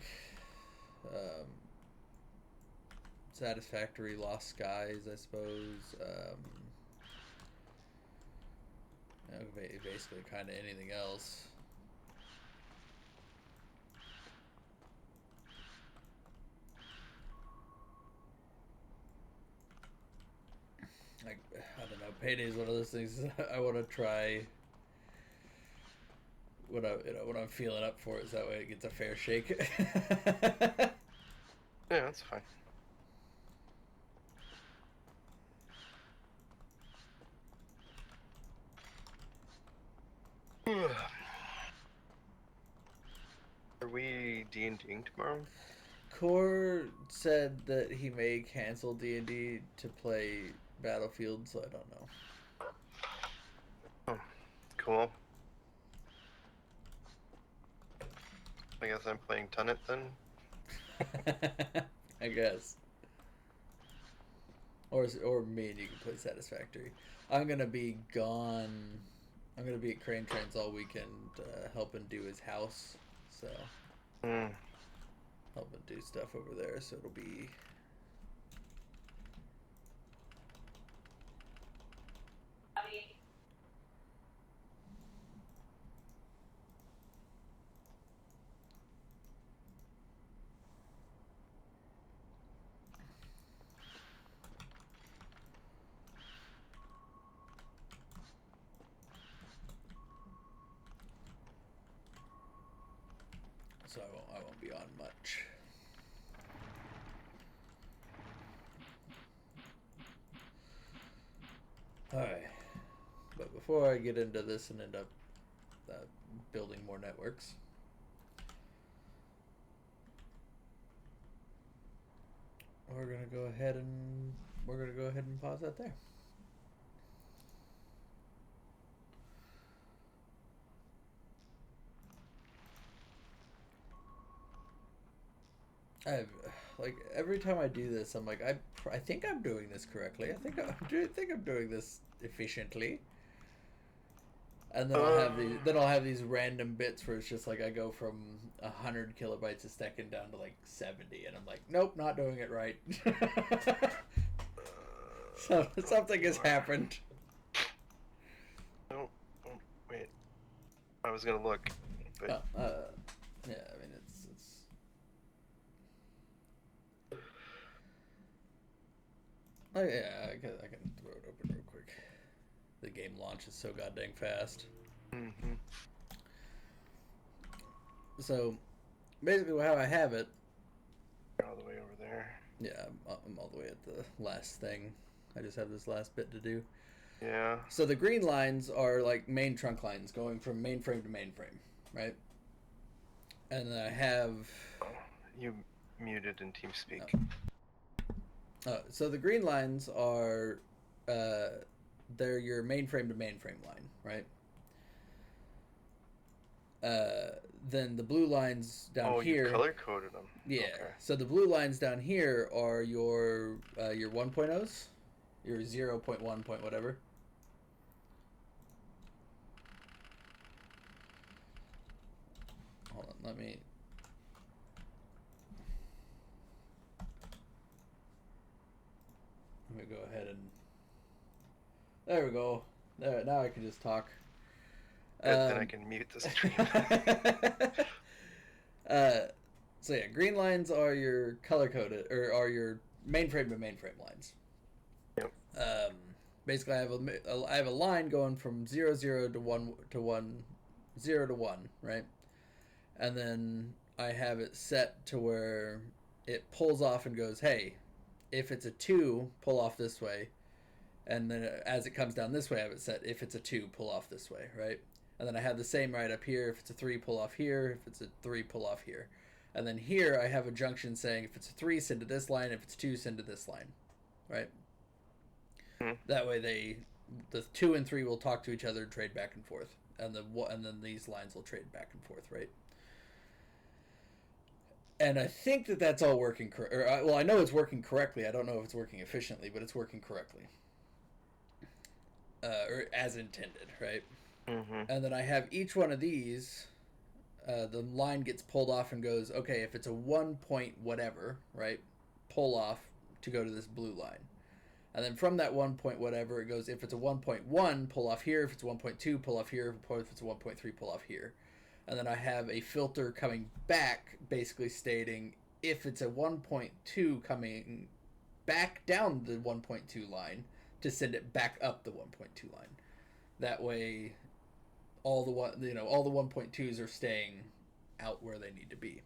[SPEAKER 1] um, Satisfactory, Lost Skies, I suppose. Basically, kind of anything else. Like I don't know, payday is one of those things I want to try when I'm feeling up for it, so that way it gets a fair shake.
[SPEAKER 2] Yeah, that's fine. Are we D&Ding tomorrow?
[SPEAKER 1] Core said that he may cancel D&D to play Battlefield, so I don't know.
[SPEAKER 2] Oh, cool. I guess I'm playing Tunnet then.
[SPEAKER 1] I guess. Or me and you can play Satisfactory. I'm gonna be gone. I'm gonna be at Crane Trains all weekend, helping do his house. So helping do stuff over there. So it'll be. So I won't be on much. Alright. But before I get into this and end up building more networks, we're gonna go ahead and pause that there. I've like every time I do this, I'm like, I think I'm doing this correctly. I think I'm doing this efficiently. And then I'll have these random bits where it's just like I go from 100 kilobytes a second down to like 70, and I'm like, nope, not doing it right. So something has happened.
[SPEAKER 2] Oh, wait. I was gonna look, but
[SPEAKER 1] yeah, I mean it's. Oh yeah, I can throw it open real quick. The game launches so goddamn fast.
[SPEAKER 2] Mm-hmm.
[SPEAKER 1] So, basically, how I have it.
[SPEAKER 2] All the way over there.
[SPEAKER 1] Yeah, I'm all the way at the last thing. I just have this last bit to do.
[SPEAKER 2] Yeah.
[SPEAKER 1] So the green lines are like main trunk lines going from mainframe to mainframe, right? And then I have.
[SPEAKER 2] Oh, you muted in TeamSpeak.
[SPEAKER 1] So the green lines are, they're your mainframe to mainframe line, right? Then the blue lines down here.
[SPEAKER 2] You color coded them.
[SPEAKER 1] Yeah.
[SPEAKER 2] Okay.
[SPEAKER 1] So the blue lines down here are your 1.0s, your 0.1 point whatever. Hold on, let me go ahead and. There we go. There, now I can just talk.
[SPEAKER 2] Then I can mute the stream.
[SPEAKER 1] So yeah, green lines are your color coded, or are your mainframe to mainframe lines.
[SPEAKER 2] Yep.
[SPEAKER 1] Basically, I have a line going from 0 0 to 1 to 1 0 to 1, right? And then I have it set to where it pulls off and goes, hey, if it's a 2, pull off this way. And then as it comes down this way, I have it set, if it's a 2, pull off this way, right? And then I have the same right up here. If it's a 3, pull off here. If it's a 3, pull off here. And then here I have a junction saying if it's a 3, send to this line. If it's 2, send to this line, right? That way the 2 and 3 will talk to each other and trade back and forth. And then these lines will trade back and forth, right? And I think that that's all working well, I know it's working correctly. I don't know if it's working efficiently, but it's working correctly. Or as intended, right?
[SPEAKER 2] Mm-hmm.
[SPEAKER 1] And then I have each one of these, the line gets pulled off and goes, okay, if it's a 1 point whatever, right? Pull off to go to this blue line. And then from that 1 point whatever, it goes, if it's a 1.1, pull off here. If it's 1.2, pull off here. If it's a 1.3, pull off here. And then I have a filter coming back, basically stating if it's a 1.2 coming back down the 1.2 line to send it back up the 1.2 line. That way, all the 1.2s are staying out where they need to be.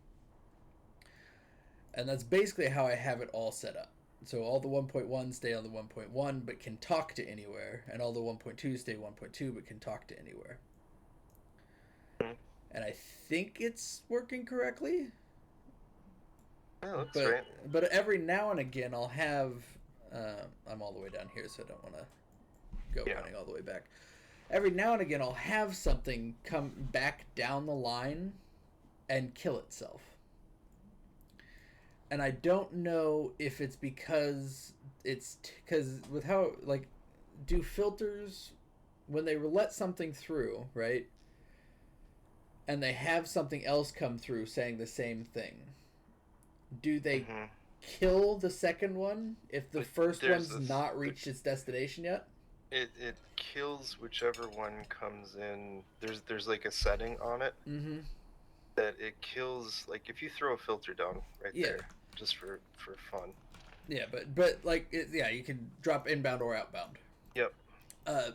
[SPEAKER 1] And that's basically how I have it all set up. So all the 1.1s stay on the 1.1 but can talk to anywhere, and all the 1.2s stay 1.2 but can talk to anywhere. And I think it's working correctly.
[SPEAKER 2] Yeah, looks right.
[SPEAKER 1] But every now and again I'll have I'm all the way down here, so I don't want to go running all the way back. Every now and again I'll have something come back down the line and kill itself. And I don't know if it's because with how, like, do filters, when they let something through, right, and they have something else come through saying the same thing, do they kill the second one if the first one's not reached its destination yet?
[SPEAKER 2] It kills whichever one comes in. There's like a setting on it that it kills, like if you throw a filter down there, just for fun.
[SPEAKER 1] Yeah, but like you can drop inbound or outbound.
[SPEAKER 2] Yep.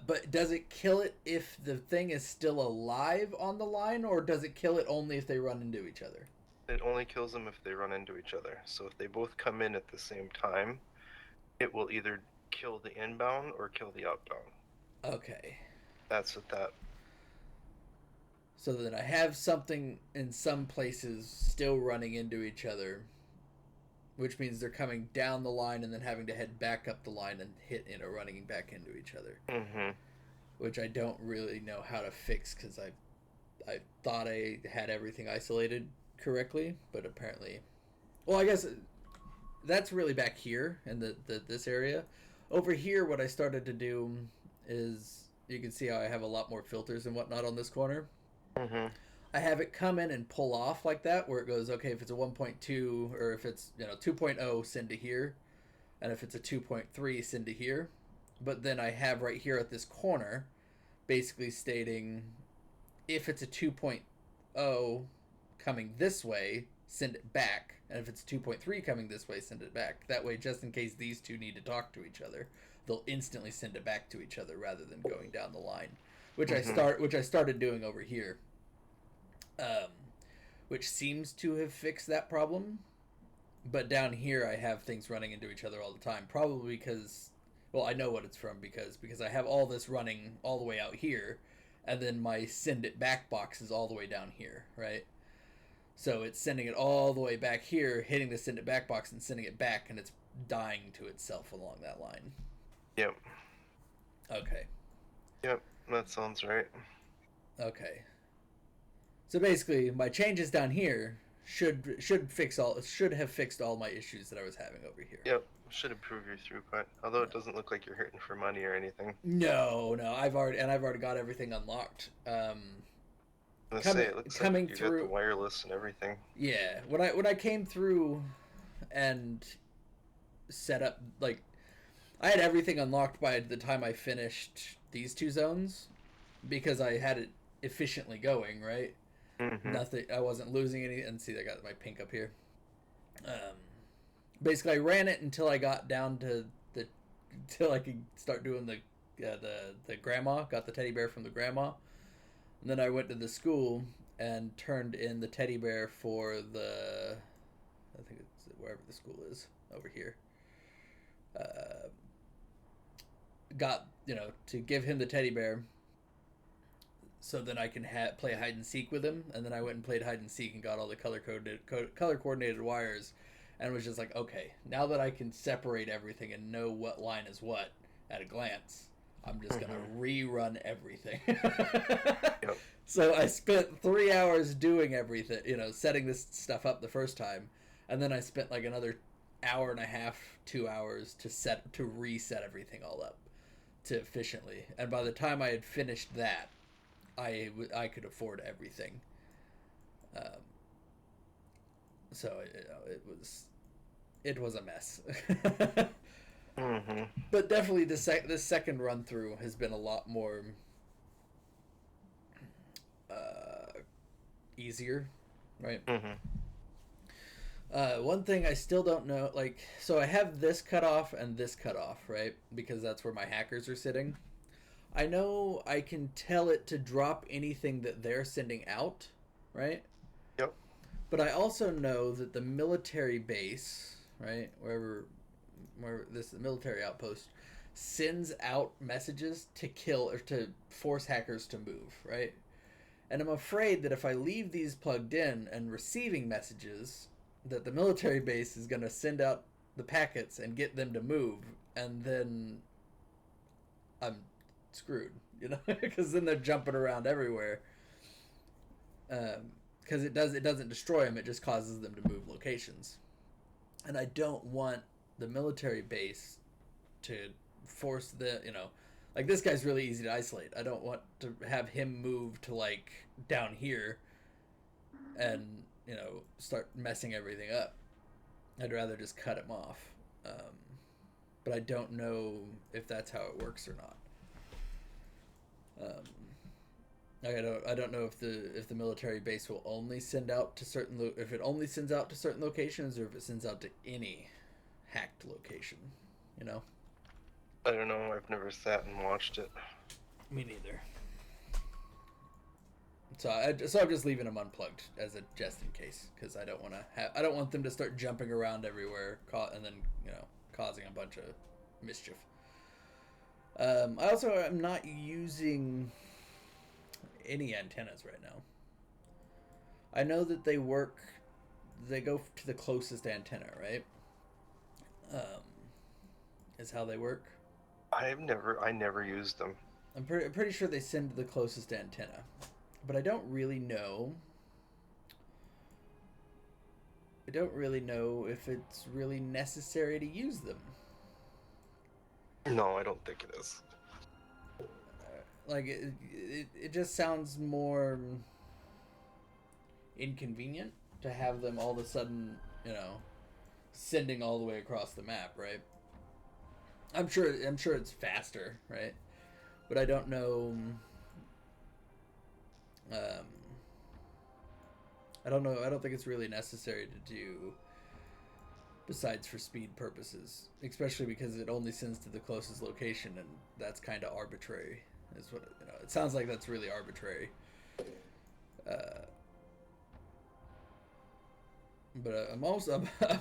[SPEAKER 1] But does it kill it if the thing is still alive on the line, or does it kill it only if they run into each other?
[SPEAKER 2] It only kills them if they run into each other. So if they both come in at the same time, it will either kill the inbound or kill the outbound.
[SPEAKER 1] Okay.
[SPEAKER 2] That's what that...
[SPEAKER 1] So then I have something in some places still running into each other, which means they're coming down the line and then having to head back up the line and running back into each other. Which I don't really know how to fix, because I thought I had everything isolated correctly, but apparently... Well, I guess that's really back here in this area. Over here, what I started to do is, you can see how I have a lot more filters and whatnot on this corner. I have it come in and pull off like that, where it goes, okay, if it's a 1.2, or if it's 2.0, send to here, and if it's a 2.3, send to here. But then I have right here at this corner basically stating if it's a 2.0 coming this way, send it back, and if it's 2.3 coming this way, send it back. That way, just in case these two need to talk to each other, they'll instantly send it back to each other rather than going down the line, which I started doing over here, which seems to have fixed that problem. But down here, I have things running into each other all the time, probably because, well, I know what it's from, because I have all this running all the way out here, and then my send it back box is all the way down here, right? So it's sending it all the way back here, hitting the send it back box and sending it back, and it's dying to itself along that line.
[SPEAKER 2] Yep.
[SPEAKER 1] Okay.
[SPEAKER 2] Yep, that sounds right.
[SPEAKER 1] Okay. So basically, my changes down here should have fixed all my issues that I was having over here.
[SPEAKER 2] Yep, should improve your throughput. Although it doesn't look like you're hurting for money or anything.
[SPEAKER 1] No, I've already got everything unlocked.
[SPEAKER 2] It looks like you got the wireless and everything.
[SPEAKER 1] Yeah, when I came through and set up, like, I had everything unlocked by the time I finished these two zones, because I had it efficiently going, right? Nothing, I wasn't losing any. And see, I got my pink up here. Basically, I ran it until I got down to till I could start doing the grandma. Got the teddy bear from the grandma, and then I went to the school and turned in the teddy bear for I think it's wherever the school is over here. Got to give him the teddy bear, so then I can play hide and seek with him. And then I went and played hide and seek and got all the color coordinated wires, and was just like, okay, now that I can separate everything and know what line is what at a glance, I'm just gonna rerun everything.
[SPEAKER 2] Yep.
[SPEAKER 1] So I spent 3 hours doing everything, setting this stuff up the first time, and then I spent like another hour and a half, 2 hours to reset everything all up to efficiently. And by the time I had finished that, I could afford everything. Um, so it was a mess.
[SPEAKER 2] Mm-hmm.
[SPEAKER 1] But definitely this second run through has been a lot more easier, right?
[SPEAKER 2] Mm-hmm.
[SPEAKER 1] One thing I still don't know, so I have this cut off and this cut off, right? Because that's where my hackers are sitting. I know I can tell it to drop anything that they're sending out, right?
[SPEAKER 2] Yep.
[SPEAKER 1] But I also know that the military base, right, where this military outpost sends out messages to kill or to force hackers to move, right? And I'm afraid that if I leave these plugged in and receiving messages, that the military base is going to send out the packets and get them to move, and then I'm screwed, because then they're jumping around everywhere. Because it doesn't destroy them; it just causes them to move locations. And I don't want the military base to force like this guy's really easy to isolate. I don't want to have him move to like down here and start messing everything up. I'd rather just cut him off. But I don't know if that's how it works or not. I don't know if the military base will only send out to if it only sends out to certain locations, or if it sends out to any hacked location.
[SPEAKER 2] I don't know. I've never sat and watched it.
[SPEAKER 1] Me neither. So I'm just leaving them unplugged as a just in case, because I don't want them to start jumping around everywhere and then causing a bunch of mischief. I also am not using any antennas right now. I know that they go to the closest antenna, right? Is how they work.
[SPEAKER 2] I never used them.
[SPEAKER 1] I'm pretty sure they send to the closest antenna, but I don't really know. I don't really know if it's really necessary to use them.
[SPEAKER 2] No, I don't think it is.
[SPEAKER 1] It just sounds more inconvenient to have them all of a sudden, sending all the way across the map, right? I'm sure it's faster, right? But I don't know. I don't know. I don't think it's really necessary to do. Besides for speed purposes, especially because it only sends to the closest location, and that's kind of arbitrary. Is what it sounds like. That's really arbitrary. But I'm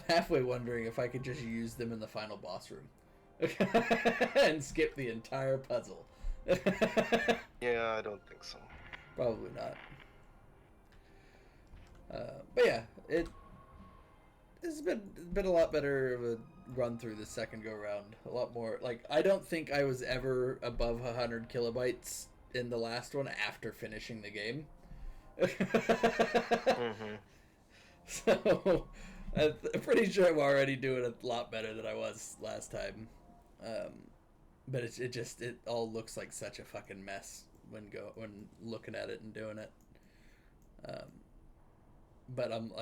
[SPEAKER 1] halfway wondering if I could just use them in the final boss room and skip the entire puzzle.
[SPEAKER 2] Yeah, I don't think so.
[SPEAKER 1] Probably not. But yeah, it's been a lot better of a run through the second go round. A lot more, I don't think I was ever above 100 kilobytes in the last one after finishing the game.
[SPEAKER 2] Mm-hmm.
[SPEAKER 1] So I'm pretty sure I'm already doing a lot better than I was last time. But it all looks like such a fucking mess when looking at it and doing it. But I'm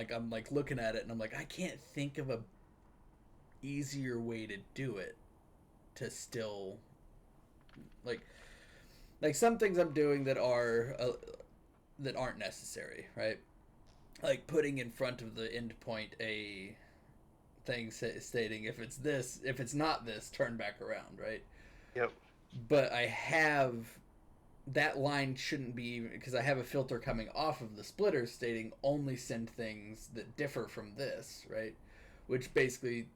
[SPEAKER 1] looking at it and I'm like, I can't think of a easier way to do it to still like some things I'm doing that aren't necessary, right? Like putting in front of the endpoint a thing stating if it's not this, turn back around, right?
[SPEAKER 2] Yep.
[SPEAKER 1] But I have that line shouldn't be, because I have a filter coming off of the splitter stating only send things that differ from this, right? Which basically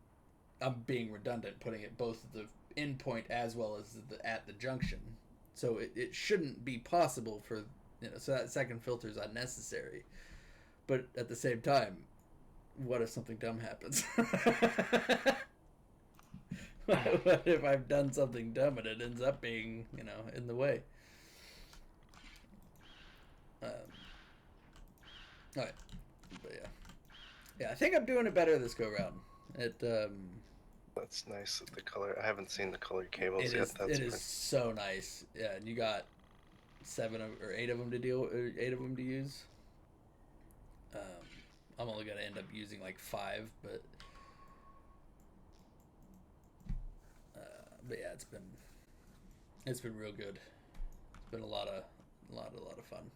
[SPEAKER 1] I'm being redundant, putting it both at the endpoint as well as at the junction. So it shouldn't be possible for, so that second filter is unnecessary. But at the same time, what if something dumb happens? What if I've done something dumb and it ends up being, in the way? All right, but yeah, I think I'm doing it better this go round.
[SPEAKER 2] That's nice. The color. I haven't seen the colored cables yet.
[SPEAKER 1] It is so nice. Yeah, and you got 8 of them to use. I'm only gonna end up using like 5, but yeah, it's been real good. It's been a lot of fun.